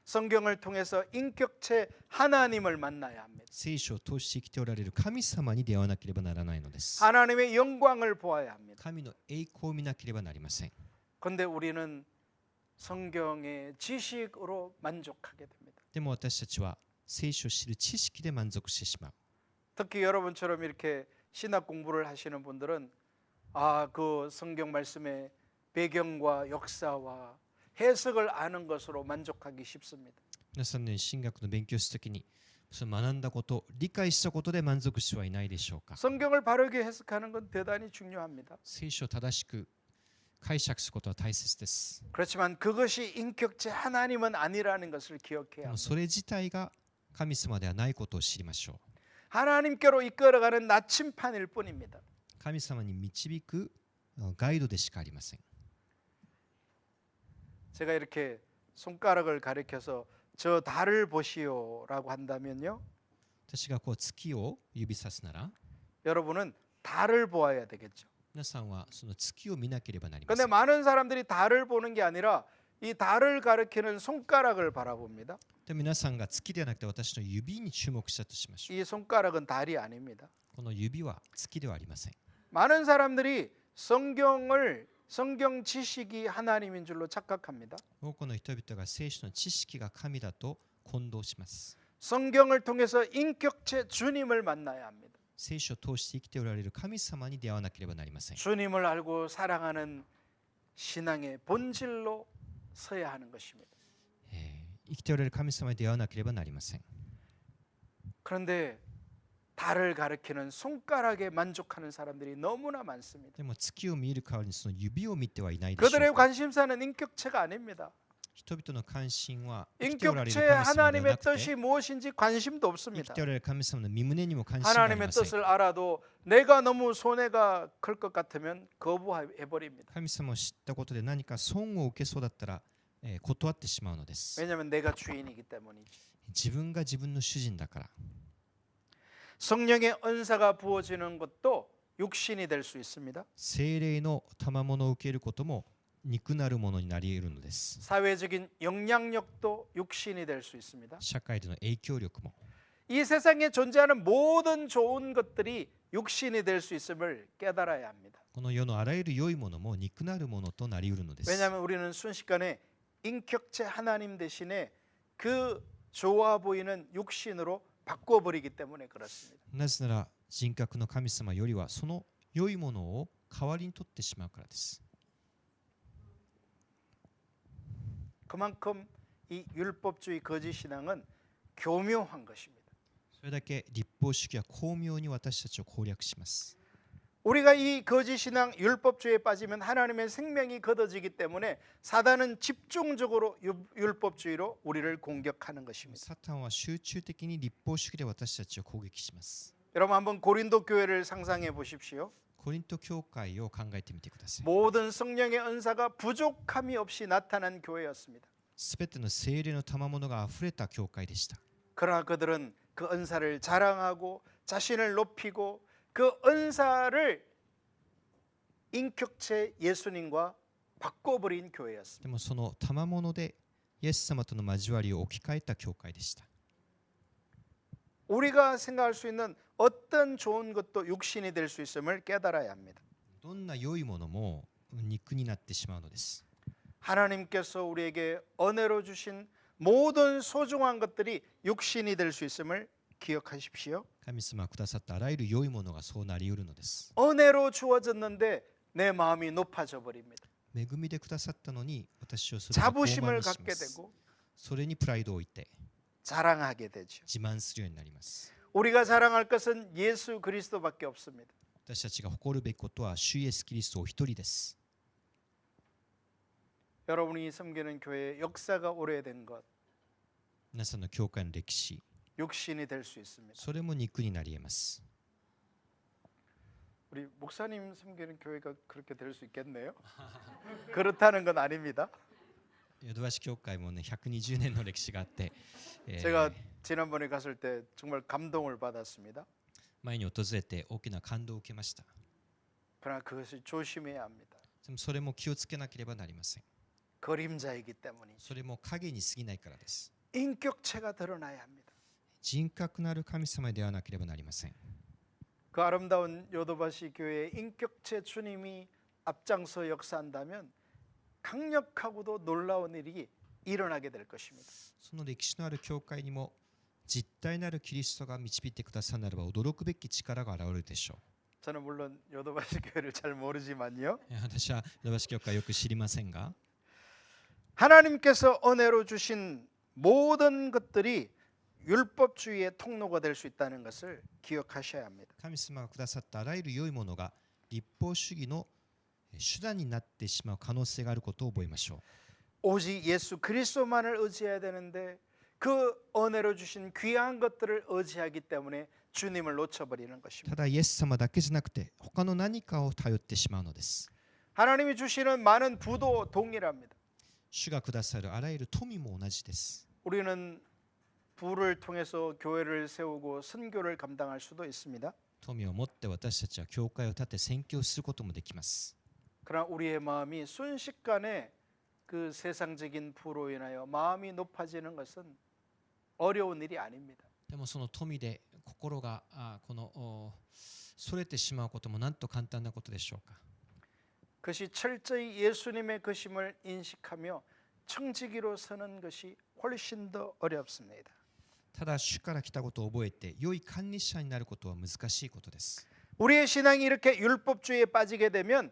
성경을 통해서 인격체 하나님을 만나야 합니다. 聖書を通して生きておられる神様に出会わなければならないのです。 하나님의 영광을 보아야 합니다. 神の栄光を見なければなりません。 그런데 우리는 성경의 지식으로 만족하게 됩니다. でも私たちは聖書を知る知識で満足してしまう。 특히 여러분처럼 이렇게 신학 공부를 하시는 분들은 그 성경 말씀의 배경과 역사와 해석을 아는 것으로 만족하기 쉽습니다. 皆さんね、神学の勉強するときにその学んだこと、理解したことで満足してはいないでしょうか。 성경을 바르게 해석하는 건 대단히 중요합니다. 聖書を正しく解釈することは大切です。 그렇지만 그것이 인격체 하나님은 아니라는 것을 で 기억해야 も 합니다. それ自体が神様ではないことを知りましょう。 하나님께로 이끌어가는 나침판일 뿐입니다. 神様に導くガイドでしかありません。 제가 이렇게 손가락을 가리켜서 저 달을 보시오라고 한다면요. 私がこう月を指さすなら、 여러분은 달을 보아야 되겠죠. 皆さんはその月を見なければなりま 그런데 せん。 많은 사람들이 달을 보는 게 아니라 이 달을 가리키는 손가락을 바라봅니다. で皆さんが月ではなくて私の指に注目したとしましょう。 이 손가락은 달이 아닙니다. この指は月ではありません。 많은 사람들이 성경 지식이 하나님인 줄로 착각합니다. 多くの人々が聖書の知識が神だと混同します。 성경을 통해서 인격체 주님을 만나야 합니다. 聖書を通して生きておられる神様に出会わなければなりません。 주님을 알고 사랑하는 신앙의 본질로 서야 하는 것입니다. 生きておられる神様に出会わなければなりません。 그런데 달을 가리키는 손가락에 만족하는 사람들이 너무나 많습니다. でも月を見る代わりにその指を見てはいないでしょ 그들의 うか。 관심사는 인격체가 아닙니다. 人々の関心は生きておられる 인격체 神様ではな 하나님의 くて 뜻이 무엇인지 관심도 生 없습니다. きておられる神様の身胸にも関心があり 하나님의 ません。 뜻을 알아도 내가 너무 손해가 클 것 같으면 거부해 버립니다. 神様を知ったことで何か損を受けそうだったら、断ってしまうのです。 왜냐하면 내가 주인이기 때문이지. 自分が自分の主人だから。 성령의 은사가 부어지는 것도 육신이 될 수 있습니다. 聖霊の賜物を受けることも肉なるものになり得るのです。 사회적인 영향력도 육신이 될 수 있습니다. 社会での影響力も。 이 세상에 존재하는 모든 좋은 것들이 육신이 될 수 있음을 깨달아야 합니다. この世のあらゆる良いものも肉なるものとなり得るのです。 왜냐하면 우리는 순식간에 인격체 하나님 대신에 그 좋아 보이는 육신으로 바꿔버리기 때문에 그렇습니다. なぜなら人格の神様よりはその良いものを代わりに取ってしまうからです。 그만큼 이 율법주의 거짓 신앙은 교묘한 것입니다. それだけ立法主義は巧妙に私たちを攻略します。 우리가 이 거짓 신앙 율법주의에 빠지면 하나님의 생명이 걷어지기 때문에 사단은 집중적으로 율법주의로 우리를 공격하는 것입니다. サタンは集中的に立法主義で私たちを攻撃します。 여러분 한번 고린도 교회를 상상해 보십시오. コリント教会を考えてみてください。 모든 성령의 은사가 부족함이 없이 나타난 교회였습니다. すべての聖霊の賜物があふれた教会でした。 그러나 그들은 그 은사를 자랑하고 자신을 높이고 그 은사를 인격체 예수님과 바꿔버린 교회였습니다. でもその賜物でイエス様との交わりを置き換えた教会でした。 우리가 생각할 수 있는 어떤 좋은 것도 육신이 될 수 있음을 깨달아야 합니다. どんな良いものも肉になってしまうのです。 하나님께서 우리에게 은혜로 주신 모든 소중한 것들이 육신이 될 수 있음을 기억하십시오. 神様がくださったあらゆる良いものがそうなり得るのです。 은혜로 주어졌는데 내 마음이 높아져 버립니다. 恵みでくださったのに私をそれに傲慢 자부심을 にし 갖게 ます。 되고 それにプライドを置いて 자랑하게 되죠. 自慢するようになります。 우리가 자랑할 것은 예수 그리스도밖에 없습니다. 私たちが誇るべきことは主イエスキリストお一人です。 여러분이 섬기는 교회의 역사가 오래된 것 皆さんの教会の歴史、 육신이 될 수 있습니다. それも肉になり得ます。 우리 목사님 섬기는 교회가 그렇게 될 수 있겠네요. 그렇다는 건 아닙니다. ヨドバシ教会もね120年の歴史があって、제가 지난번에 갔을 때 정말 감동을 받았습니다. 前に訪れて大きな感動を受けました。 그러나 그것을 조심해야 합니다. でもそれも気をつけなければなりません。 그림자이기 때문이죠. それも影に過ぎないからです。 인격체가 드러나야 합니다. 人格なる神様ではなければなりません。 그 아름다운 요도바시 교회의 인격체 주님이 앞장서 역사한다면 강력하고도 놀라운 일이 일어나게 될 것입니다. その歴史のある教会にも実体なるキリストが導いてくださるならば驚くべき力が現れるでしょ 저는 물론 요도바시 교회를 잘 모르지만요. う。私はヨドバシ教会よく知りませんが、 하나님께서 은혜로 주신 모든 것들이 율법주의의 통로가 될 수 있다는 것을 기억하셔야 합니다. 神様がくださったあらゆる良いものが立法主義の手段になってしまう可能性があることを覚えましょう。 오직 예수 그리스도만을 의지해야 되는데 그 은혜로 주신 귀한 것들을 의지하기 때문에 주님을 놓쳐버리는 た 것입니다. だイエス様だけじゃなくて他の何かを頼ってしまうのです。 하나님이 주시는 많은 부도 동일합니다. 主がくださるあらゆる富も同じです。 우리는 부를 통해서 교회를 세우고 선교를 감당할 수도 있습니다. 富を持って私たちは教会を建て宣教することもできます。 그러나 우리의 마음이 순식간에 그 세상적인 부로 인하여 마음이 높아지는 것은 어려운 일이 아닙니다. でもその富で心がこのそれてしまうこともなんと簡単なことでしょうか。 그것이 철저히 예수님의 것임을 인식하며 청지기로 서는 것이 훨씬 더 어렵습니다. ただ主から来たことを覚えて良い管理者になることは難しいことです。 우리의 신앙이 이렇게 율법주의에 빠지게 되면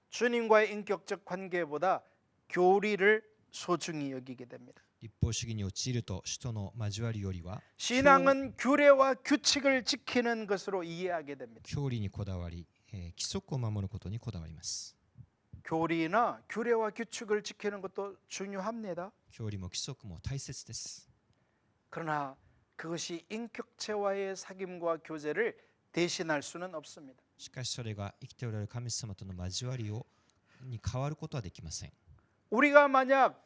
주님과의 인격적 관계보다 교리를 소중히 여기게 됩니다. 立法主義に陥ると主との交わりよりは 신앙은 규례와 규칙을 지키는 것으로 이해하게 됩니다. 教理にこだわり、規則を守ることにこだわります。 교리나 규례와 규칙을 지키는 것도 중요합니다. 教理も規則も大切です。 그러나 그것이 인격체와의 사귐과 교제를 대신할 수는 없습니다. しかしそれが生きておられる神様との交わりに変わることはできません。 우리가 만약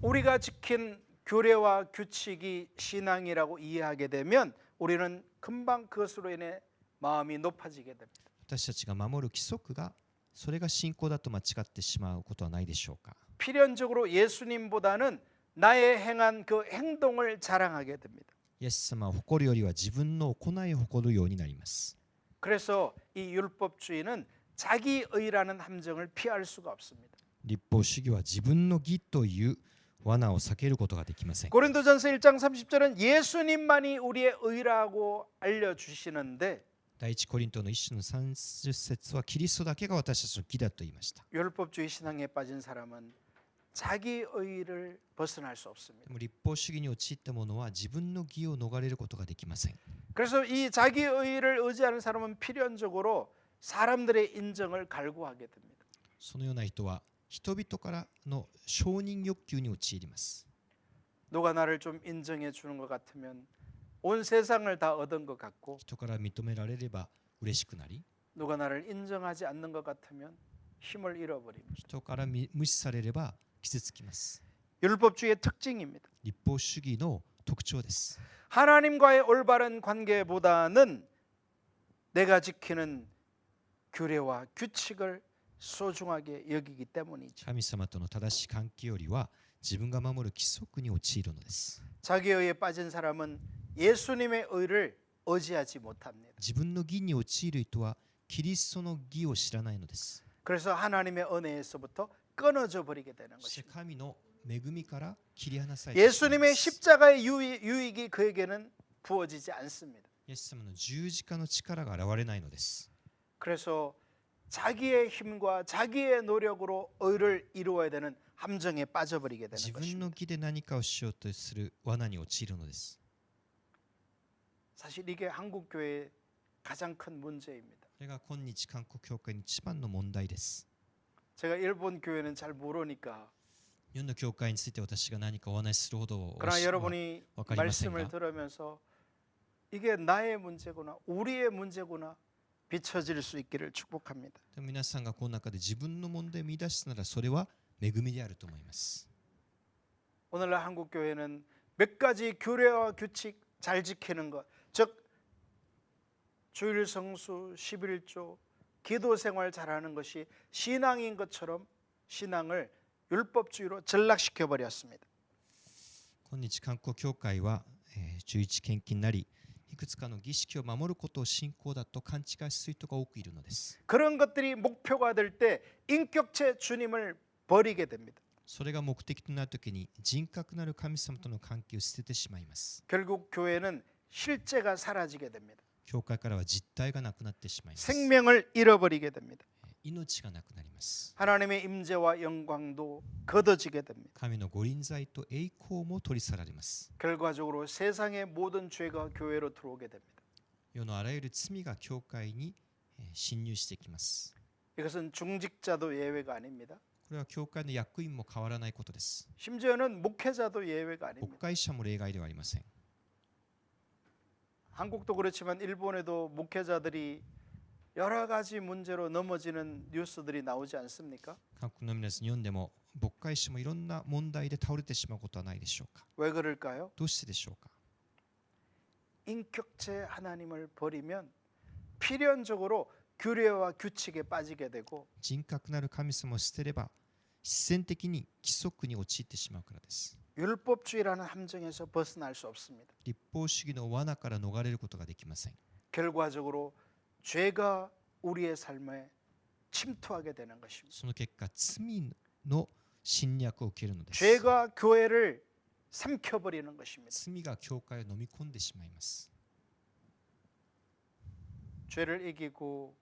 우리가 지킨 규례와 규칙이 신앙이라고 이해하게 되면 우리는 금방 그것으로 인해 마음이 높아지게 됩니다. 私たちが守る規則がそれが信仰だと間違ってしまうことはないでしょうか。 필연적으로 예수님보다는 나의 행한 그 행동을 자랑하게 됩니다. イエス様を誇るよりは自分の行いを誇るようになります。 그래서 이 율법주의는 자기의라는 함정을 피할 수가 없습니다. 立法主義は自分の義という罠を避けることができません。 고린도전서 1장 30절은 예수님만이 우리의 의라고 알려주시는데 第一コリントの一種の30節はキリストだけが私たちの義だと言いました。 율법주의 신앙에 빠진 사람은 자기의를 벗어날 수 없습니다. でも立法主義に陥った者は自分の義を逃れることができません。 그래서 이 자기의를 의지하는 사람은 필연적으로 사람들의 인정을 갈구하게 됩니다. そのような人は人々からの承認欲求に陥ります。 누가 나를 좀 인정해 주는 것 같으면 온 세상을 다 얻은 것 같고 人から認められれば嬉しくなり、 누가 나를 인정하지 않는 것 같으면 힘을 잃어버립니다. 人から無視されれば傷つきます。 율법주의의 특징입니다. 立法主義の特徴です。 하나님과의 올바른 관계보다는 내가 지키는 규례와 규칙을 소중하게 여기기 때문이죠. 神様との正しい関係よりは自分が守る規則に陥るのです。 자기의에 빠진 사람은 예수님의 의를 의지하지 못합니다. 自分の義に陥る人はキリストの義を知らないのです。 그래서 하나님의 은혜에서부터 끊어져 버리게 되는 そして 것입니다. 神の恵みから切り離されてしまいます。 예수님의 십자가의 유익이 그에게는 부어지지 않습니다. イエス様の十字架の力が現れないのです。 그래서 자기의 힘과 자기의 노력으로 의를 이루어야 되는 함정에 빠져버리게 되는 自分 것입니다. の義で何かをしようとする罠に陥るのです。 사실 이게 한국 교회의 가장 큰 문제입니다. これが今日韓国教会の一番の問題です。 제가 일본 교회는 잘 모르니까 日本の教会について私が何かお話しするほど 그러나 여러분이 わかりません 말씀을 が、 들으면서 이게 나의 문제구나 우리의 문제구나 비춰질 수 있기를 축복합니다. でも皆さんがこの中で自分の問題を見出したならそれは恵みであると思います。 오늘날 한국 교회는 몇 가지 규례와 규칙 잘 지키는 것, 즉 주일 성수, 11조, 기도 생활 잘하는 것이 신앙인 것처럼 신앙을 율법주의로 전락시켜 버렸습니다. 今日韓国教会は11献金なりいくつかの儀式を守ることを信仰だと勘違いする人が多くいるのです。 그런 것들이 목표가 될 때 인격체 주님을 버리게 됩니다. それが目的となるときに人格なる神様との関係を捨ててしまいます。 결국 교회는 실제가 사라지게 됩니다. 教会からは実体がなくなってしまいます。 생명을 잃어버리게 됩니다. 命がなくなります。 하나님의 임재와 영광도 거둬지게 됩니다. 神のご臨在と栄光も取り去られます。 결과적으로 세상의 모든 죄가 교회로 들어오게 됩니다. 世のあらゆる罪が教会に侵入してきます。 이것은 중직자도 예외가 아닙니다. これは教会の役員も変わらないことです。 심지어는 목회자도 예외가 牧 아닙니다. 会者も例外ではありません。 한국도 그렇지만 일본에도 목회자들이 여러 가지 문제로 넘어지는 뉴스들이 나오지 않습니까? 韓国の皆さん読んでも牧会者もいろんな問題で倒れてしまうことはないでしょうか。 왜 그럴까요? どうしてでしょうか。 인격체 하나님을 버리면 필연적으로 규례와 규칙에 빠지게 되고 人格なる神様を捨てれば必然的に規則に陥ってしまうからです。 율법주의라는 함정에서 벗어날 수 없습니다. 立法主義の罠から逃れることができません。 결과적으로 죄가 우리의 삶에 침투하게 되는 것입니다. その結果罪の侵略を受けるのです。 죄가 교회를 삼켜버리는 것입니다. 罪が教会を飲み込んでしまいます。 죄를 이기고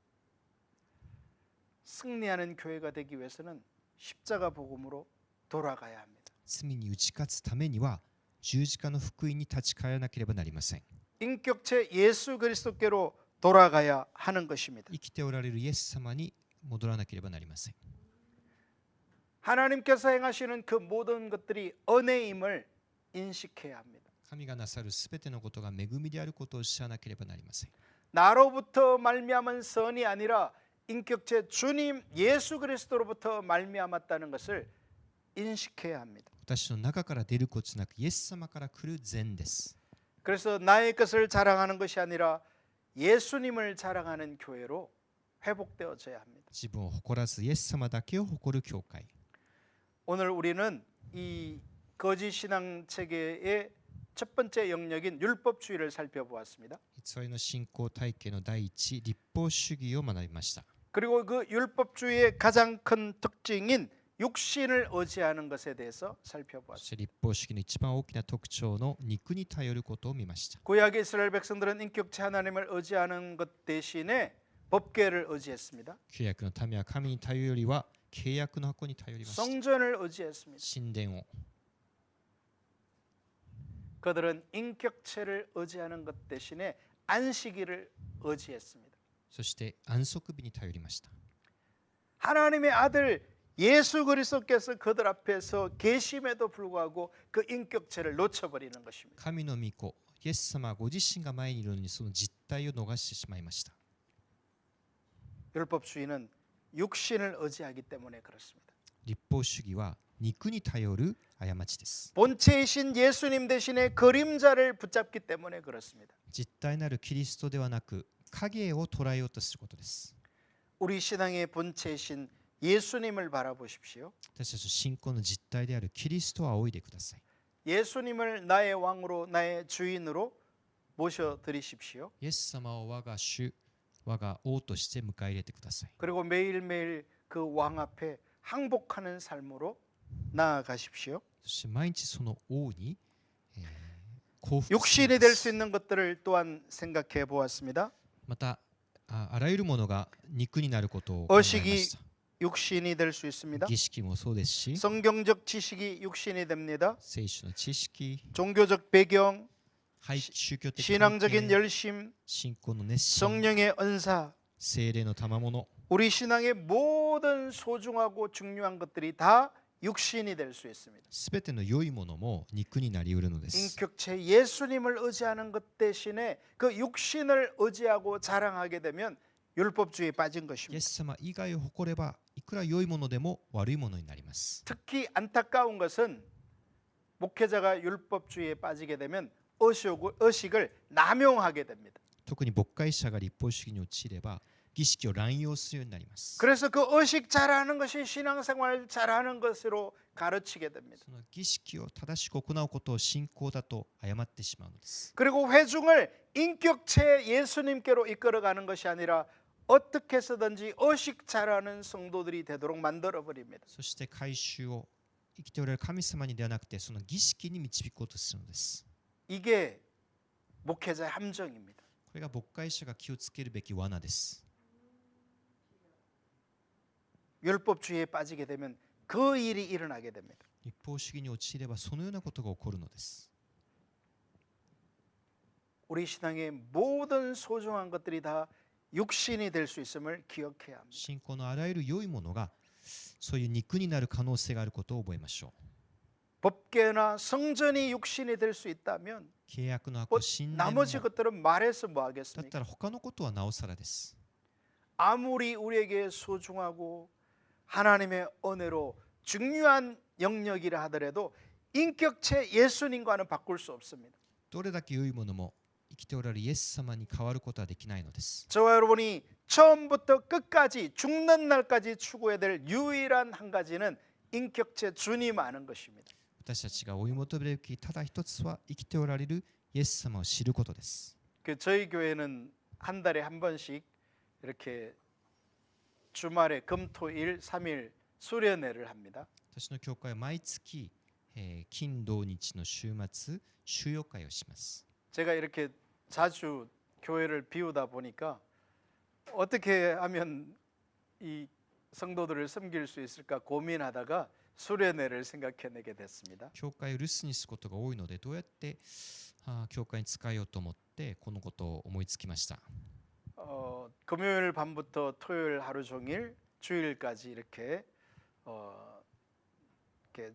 승리하는 교회가 되기 위해서는 십자가 복음으로 돌아가야 합니다. 罪に打ち勝つためには十字架の福音に立ち返らなければなりません。 인격체 예수 그리스도께로 돌아가야 하는 것입니다. 生きておられるイエス様に戻らなければなりません。 하나님께서 행하시는 그 모든 것들이 은혜임을 인식해야 합니다. 神がなさるすべてのことが恵みであることを知らなければなりません。 나로부터 말미암은 선이 아니라 인격체 주님 예수 그리스도로부터 말미암았다는 것을 인식해야 합니다. 私の中から出ることなくイエス様から来る善です。 그래서 나의 것을 자랑하는 것이 아니라 예수님을 자랑하는 교회로 회복되어져야 합니다. 自分を誇らずイエス様だけを誇る教会。 오늘 우리는 이 거짓 신앙 체계의 첫 번째 영역인 율법주의를 살펴보았습니다. 偽りの信仰体系の第一、立法主義を学びました。 그리고 그 율법주의의 가장 큰 특징인 육신을 의지하는 것에 대해서 そ 살펴보았습니다. して立法主義の一番大きな特徴の肉に頼ることを見ました。 구약 이스라엘 백성들은 인격체 하나님을 의지하는 것 대신에 법궤를 의지했습니다. 旧約の民は神に頼るよりは契約の箱に頼りました。 성전을 의지했습니다. 神殿を。 그들은 인격체를 의지하는 것 대신에 안식일을 의지했습니다. そして安息日に頼りました。 하나님의 아들 예수 그리스도께서 그들 앞에서 계심에도 불구하고 그 인격체를 놓쳐버리는 것입니다. 神の御子、イエス様ご自身が前にいるのにその実態を逃してしまいました。 율법주의는 육신을 의지하기 때문에 그렇습니다. 立法主義は肉に頼る過ちです。 본체이신 예수님 대신에 그림자를 붙잡기 때문에 그렇습니다. 実体なるキリストではなく影を捉えようとすることです。 우리 신앙의 본체이신 예수님을 바라보십시오. 私たちの信仰の実体であるキリストを仰いでください。 예수님을 나의 왕으로 나의 주인으로 모셔드리십시오. イエス様を我が主、我が王として迎え入れてください。 그리고 매일매일 그 왕 앞에 항복하는 삶으로 나아가십시오. そして毎日その王に、降伏する 육신이 될 수 있는 것들을 또한 생각해 보았습니다. またあらゆるものが肉になることを考えました。 육신이 될 수 있습니다. 儀式もそうですし、 성경적 지식이 육신이 됩니다. 聖書の知識、 종교적 배경, 宗教的背 신앙적인 景、 열심, 信仰の熱心、 성령의 은사, 聖霊の賜物、 우리 신앙의 모든 소중하고 중요한 것들이 다 육신이 될 수 있습니다. すべての良いものも肉になりうるのです。 인격체 예수님을 의지하는 것 대신에 그 육신을 의지하고 자랑하게 되면 율법주의에 빠진 イエ 것입니다. ス様以外を誇ればいくら良いものでも悪いものになります。 특히 안타까운 것은 목회자가 율법주의에 빠지게 되면 의식을 남용하게 됩니다. 特に牧会者が立法主義に陥れば儀式を乱用するようになります。 그래서 그 의식 잘하는 것이 신앙생활 잘하는 것으로 가르치게 됩니다. その儀式を正しく行うことを信仰だと誤ってしまうのです。 그리고 회중을 인격체 예수님께로 이끌어가는 것이 아니라 어떻게 해서든지 의식 잘하는 성도들이 되도록 만들어 버립니다. そして改宗を生きておられる神様にではなくてその儀式に導こうとするのです。 이게 목회자의 함정입니다. これが牧会者が気をつけるべき罠です。 율법주의에 빠지게 되면 그 일이 일어나게 됩니다. 立法主義に陥ればそのようなことが起こるのです。 우리 신앙의 모든 소중한 것들이 다 육신이 될 수 있음을 기억해야 합니다. 信仰のあらゆる良いものがそういう肉になる可能性があることを覚えましょう。 법궤나 성전이 육신이 될 수 있다면 契約の 뭐 箱、神殿も 나머지 것들은 말해서 뭐 だっ 하겠습니까? たら他のことはなおさらです。 아무리 우리에게 소중하고 하나님의 은혜로 중요한 영역이라 하더라도 인격체 예수님과는 바꿀 수 없습니다. どれだけ良いものも生きておられるイエス様に変わることはできないのです。 저와 여러분이 처음부터 끝까지 죽는 날까지 추구해야 될 유일한 한 가지는 인격체 주님 아는 것입니다. 私たちが追い求めるべきただ一つは生きておられるイエス様を知ることです。 저희 교회는 한 달에 한 번씩 이렇게 주말에 금토일 3일 수련회를 합니다. 私の教会は毎月、金土日の週末収容会をします。 제가 이렇게 자주 교회를 비우다 보니까 어떻게 하면 이 성도들을 섬길 수 있을까 고민하다가 수련회를 생각해내게 됐습니다. 教会を留守にすることが多いので、どうやって教会に使えようと思ってこのことを思いつきました。 금요일 밤부터 토요일 하루 종일 주일까지 이렇게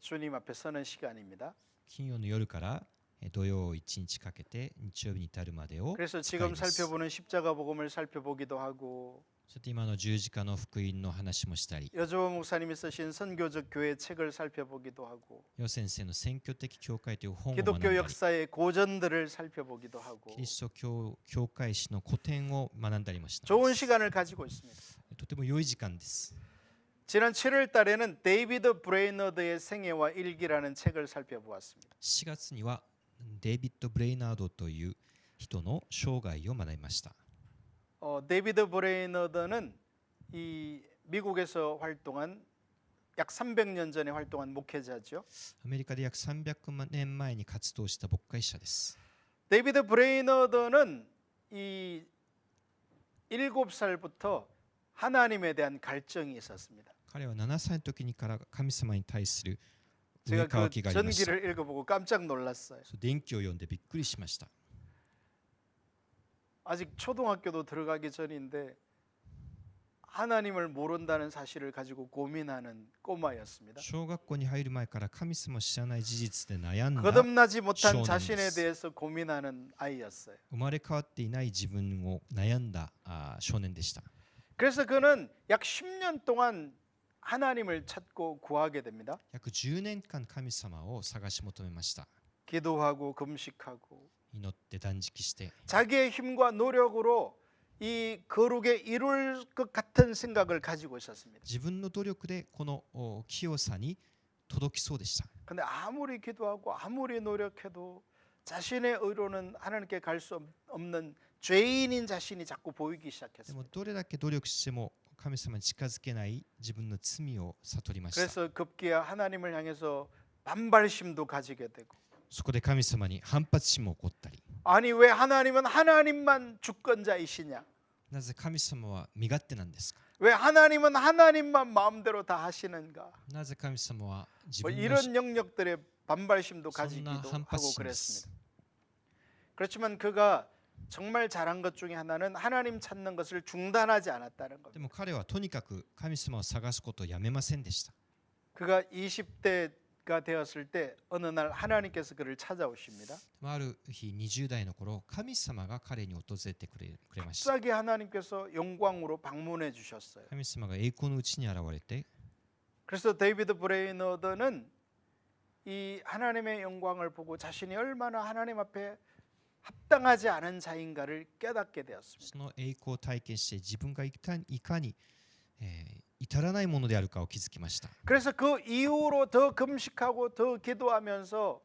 주님 앞에 서는 시간입니다. 金曜の夜から土曜1日かけて日曜日に至るまでを 그래서 使い 지금 ます。 살펴보는 십자가 복음을 살펴보기도 하고 そして今の十字架の福音の話もしたり、 여조보 목사님이 쓰신 선교적 교회 책을 살펴보기도 하고 ヨ先生の選挙的教会という本を学んだ 기독교 り、 역사의 고전들을 살펴보기도 하고 キリスト教会史の古典を学んだりもした。 좋은 시간을 가지고 있습니다. とても良い時間です。 지난 7월 달에는 데이비드 브레이너드의 생애와 일기라는 책을 살펴보았습니다. 4月にはデイビッド・ブレイナードという人の生涯を学びました。 데이비드 브레이너드는 이 미국에서 활동한 약 300년 전에 활동한 목회자죠. アメリカで約300年前に活動した牧会者です。 데이비드 브레이너드는 이 7살부터 하나님에 대한 갈증이 있었습니다. 彼は7歳の時にから神様に対する上 제가 か 그 きがありました。 전기를 읽어보고 깜짝 놀랐어요. 電気を読んでびっくりしました。 아직 초등학교도 들어가기 전인데 하나님을 모른다는 사실을 가지고 고민하는 꼬마였습니다. 小学校に入る前から神様を知らない事実で悩んだ 거듭나지 못한 시원한 자신에 데스. 대해서 고민하는 아이였어요. 生まれ変わっていない自分を悩んだ少年でした。 그래서 그는 약 10년 동안 하나님을 찾고 구하게 됩니다. 約10年間神様を探し求めました。 기도하고 금식하고 祈って断食して 자기의 힘과 노력으로 이 거룩에 이룰 것 같은 생각을 가지고 있었습니다. 自分の努力でこの清さに届きそうでした。 근데 아무리 기도하고 아무리 노력해도 자신의 의로는 하나님께 갈 수 없는 죄인인 자신이 자꾸 보이기 で 시작했습니다. もどれだけ努力しても神様に近づけない自分の罪を悟りました。 그래서 급기야 하나님을 향해서 반발심도 가지게 되고 そこで神様に反発心も起こったり、 아니 왜 하나님은 하나님만 주권자이시냐? なぜ神様は身勝手なんですか？ 왜 하나님은 하나님만 마음대로 다 하시는가? なぜ神様は自 뭐 分の 이런 영역들의 반발심도 선나 가지기도 한파심이 하고 그랬습니다. 그렇지만 그가 정말 잘한 것 중에 하나는 하나님 찾는 것을 중단하지 않았다는 で 겁니다. も彼はとにかく神様を探すことをやめませんでした。 그가 20대가 되었을 때 어느 날 하나님께서 그를 찾아오십니다. ある日20代の頃、神様が彼に訪れてくれました。 갑자기 하나님께서 영광으로 방문해 주셨어요. 神様が栄光のうちに現れて、 그래서 데이비드 브레이너드는 이 하나님의 영광을 보고 자신이 얼마나 하나님 앞에 합당하지 않은 자인가를 깨닫게 되었습니다. その栄光を体験して自分がいかに、至らないものであるかを気づきました。 그래서 그 이후로 더 금식하고 더 기도하면서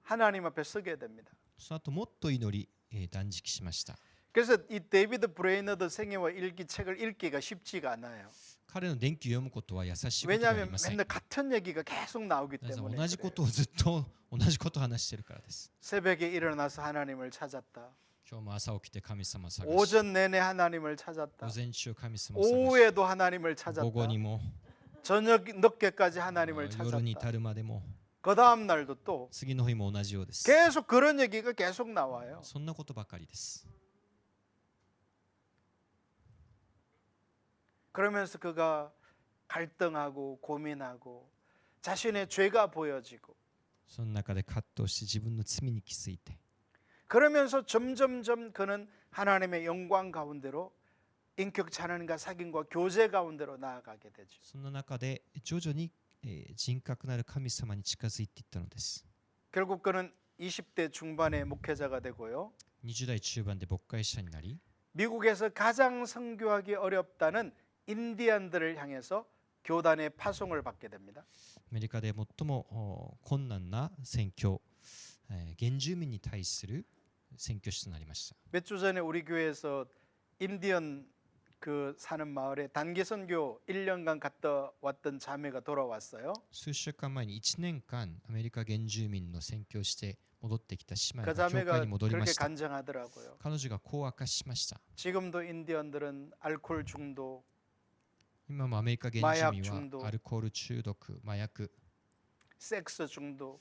하나님 앞에 서게 됩니다. その後もっと祈り、断食しました。 그래서 이 데이비드 브레이너드 생애와 일기 책을 읽기가 쉽지가 않아요. 彼の伝記を読むことは優しいことではあり 왜냐하면 ません。 맨날 같은 얘기가 계속 나오기 なぜ 때문에 同じこ 그래요. とをずっと同じことを話しているからです。 새벽에 일어나서 하나님을 찾았다. 今日も朝起きて神様を探し、 오전 내내 하나님을 찾았다. 午前中神様を探し、 오후에도 하나님을 午 찾았다. 後にも 저녁 늦게까지 하나님을 夜に 찾았다. 至るまでも 그 다음 날도 또 次の日も同じようです。 계속 그런 얘기가 계속 나와요. そんなことばかりです。 그러면서 그가 갈등하고 고민하고 자신의 죄가 보여지고 その中で葛藤して自分の罪に気づいて、 그러면서 점점점 그는 하나님의 영광 가운데로 인격 찬양과 사귐과 교제 가운데로 나아가게 되죠. その中で徐々に、人格なる神様に近づいていったのです。 결국 그는 20대 중반의 목회자가 되고요. 20代中盤で牧会者になり、 미국에서 가장 선교하기 어렵다는 인디안들을 향해서 교단의 파송을 받게 됩니다. アメリカで最も困難な宣教、原住民に対する宣教師となりました。 몇 주 전에 우리 교회에서 인디언 그 사는 마을에 단기 선교 1년간 갔다 왔던 자매가 돌아왔어요. 数週間前に1年間アメリカ原住民の宣教をして戻ってきた姉妹 그 が教会 자매가 に戻りま 그렇게 した。 간증하더라고요. 彼女がこう明かしました。 지금도 인디언들은 알코올 중독, 今もアメリカ原住民はアルコール中毒、麻薬、 섹스 중독,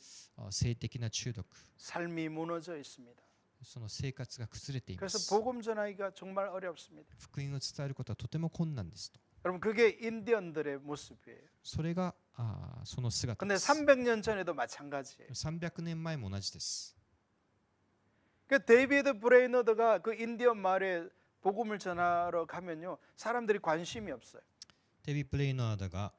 性的な中毒、 삶이 무너져 있습니다. その生活が崩れていま 그래서 す。 복음 전하기가 정말 어렵습니다. 福音を伝えることはとても困難ですと。 여러분 그게 인디언들의 모습이에요. それがその姿 근데 です。 300년 전에도 마찬가지예요. 300年前も同じです。 그 데이비드 브레이너드가 그 인디언 마을에 복음을 전하러 가면요, 사람들이 관심이 없어요. デビッド・ブレイナードが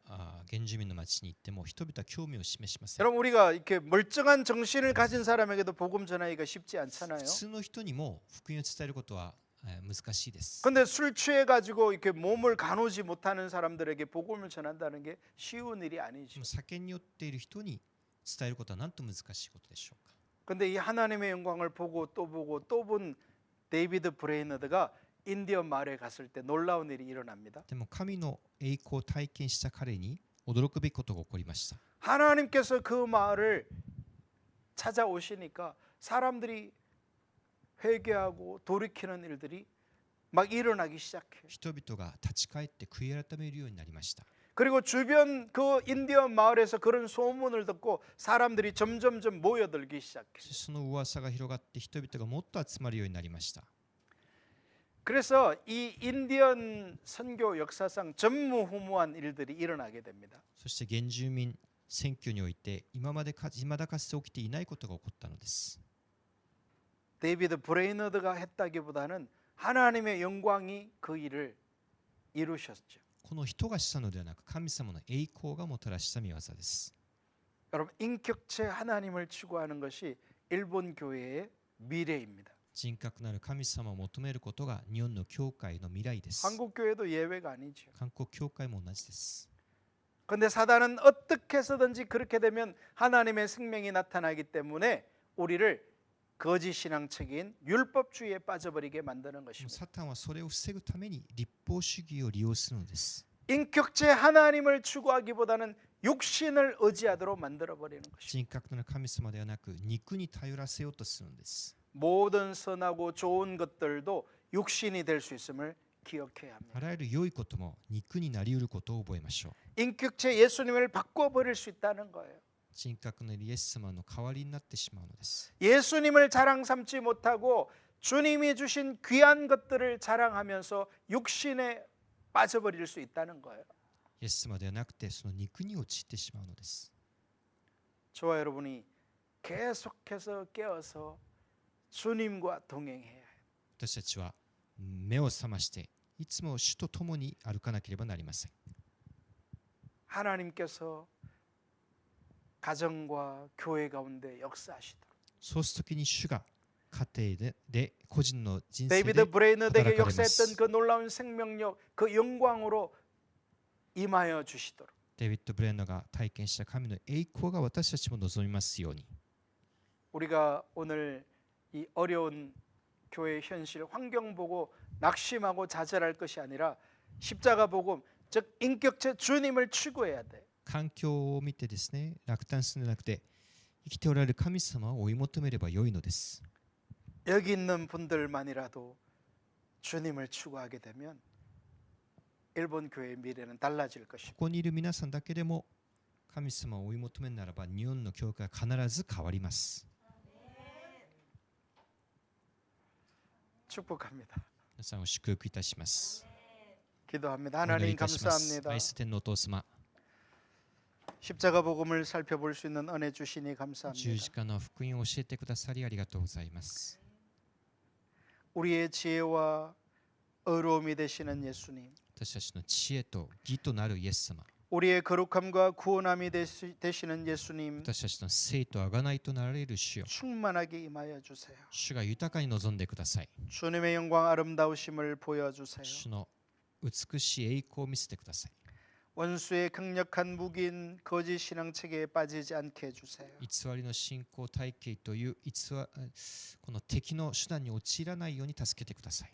原住民の町に行っても人々は興味を示しません。 여러분 우리가 이렇게 멀쩡한 정신을 가진 사람에게도 복음 전하기가 쉽지 않잖아요. 普通の人にも福音を伝えることは難しいです。 근데 술 취해 가지고 이렇게 몸을 가누지 못하는 사람들에게 복음을 전한다는 게 쉬운 일이 아니죠. 酒に酔っている人に伝えることはなんと難しいことでしょうか。 근데 이 하나님의 영광을 보고 또 본 데이비드 브레이너드가 인디언 마을에 갔을 때 놀라운 일이 일어납니다. でも神の栄光を体験した彼に驚くべきことが起こりました。 하나님께서 그 마을을 찾아오시니까 사람들이 회개하고 돌이키는 일들이 막 일어나기 시작해요. 人々が立ち返って悔い改めるようになりました。 그리고 주변 그 인디언 마을에서 그런 소문을 듣고 사람들이 점점점 모여들기 시작해요. その噂が広がって人々がもっと集まるようになりました。 그래서 이 인디언 선교 역사상 전무후무한 일들이 일어나게 됩니다. そして原住民選挙において未だかつて起きていないことが起こったのです。 데이비드 브레이너드가 했다기보다는 하나님의 영광이 그 일을 이루셨죠. この人がしたのではなく神様の栄光がもたらした御業です。 여러분 인격체 하나님을 추구하는 것이 일본 교회의 미래입니다. 人格なる神様を求めることが日本の教会の未来です。 한국 교회도 예외가 아니죠. 韓国教会も同じです。 그런데 사단은 어떻게 해서든지 그렇게 되면 하나님의 생명이 나타나기 때문에 우리를 거짓 신앙책인 율법주의에 빠져버리게 만드는 것입니다. サタンはそれを防ぐために立法主義を利用するのです。 인격체 하나님을 추구하기보다는 육신을 의지하도록 만들어 버리는 것입니다. 人格なる神様ではなく肉に頼らせようとするのです。 모든 선하고 좋은 것들도 육신이 될 수 있음을 기억해야 합니다. あらゆる良いことも肉になりうることを覚えましょう。 인격체 예수님을 바꿔버릴 수 있다는 거예요. 人格のイエス様の代わりになってしまうのです。 예수님을 자랑 삼지 못하고 주님이 주신 귀한 것들을 자랑하면서 육신에 빠져버릴 수 있다는 거예요. イエス様ではなくてその肉に陥ってしまうのです。 저와 여러분이 계속해서 깨어서 주님과 동행해야 해요. 私たちは目を覚ましていつも主と共に歩かなければなりません。 하나님께서 가정과 교회 가운데 역사하시도록. そうするときに主が家庭で個人の人生で 데이비드 브레이너드에게 働かれます 역사했던 그 놀라운 생명력, 그 영광으로 임하여 주시도록. デビッド・ブレンナが体験した神の栄光が私たちも望みますように。 우리가 오늘 이 어려운 교회 현실 환경 보고 낙심하고 좌절할 것이 아니라 십자가 복음, 즉 인격체 주님을 추구해야 돼. 環境を見てですね、落胆するのではなくて生きておられる神様を追い求めればよいのです。 여기 있는 분들만이라도 주님을 추구하게 되면 일본 교회의 미래는 달라질 こ 것입니다. こにいる皆さんだけでも神様を追い求めるならば日本の教会は必ず変わります。 축복합니다. 皆さんを祝福いたします。 기도합니다. お祈り 하나님 いたします。 감사합니다. 愛す天のお父様、 십자가 복음을 살펴볼 수 있는 은혜 주시니 十 감사합니다. 字架の福音を教えてくださりありがとうございます。 우리의 지혜와 의로움이 되시는 예수님, 私たちの知恵と義となるイエス様、 우리의 거룩함과 구원함이 되시는 예수님, 私たちの聖と贖いとなられる主よ、 충만하게 임하여 주세요. 主が豊かに望んでください。 주님의 영광 아름다우심을 보여주세요. 主の美しい栄光を見せてください。 원수의 강력한 무기인 거짓 신앙체계에 빠지지 않게 해주세요. 偽りの信仰体系というこの敵の手段に陥らないように助けてください。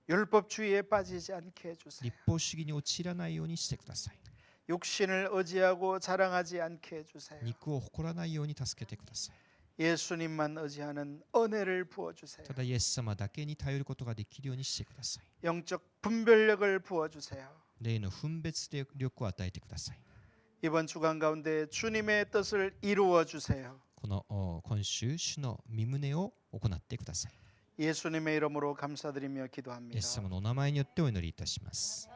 율법주의에 빠지지 않게 해주세요. 立法主義に陥らないようにしてください。 육신을 의지하고 자랑하지 않게 해주세요. 肉を誇らないように助けてください。 예수님만 의지하는 은혜를 부어주세요. ただイエス様だけに頼ることができるようにしてください。 영적 분별력을 부어주세요. 霊の分別力を与えてください。 이번 주간 가운데 주님의 뜻을 이루어 주세요. この今週、主の御胸を行ってください。 예수님의 이름으로 감사드리며 イエス 기도합니다. 様のお名前によってお祈りいたします。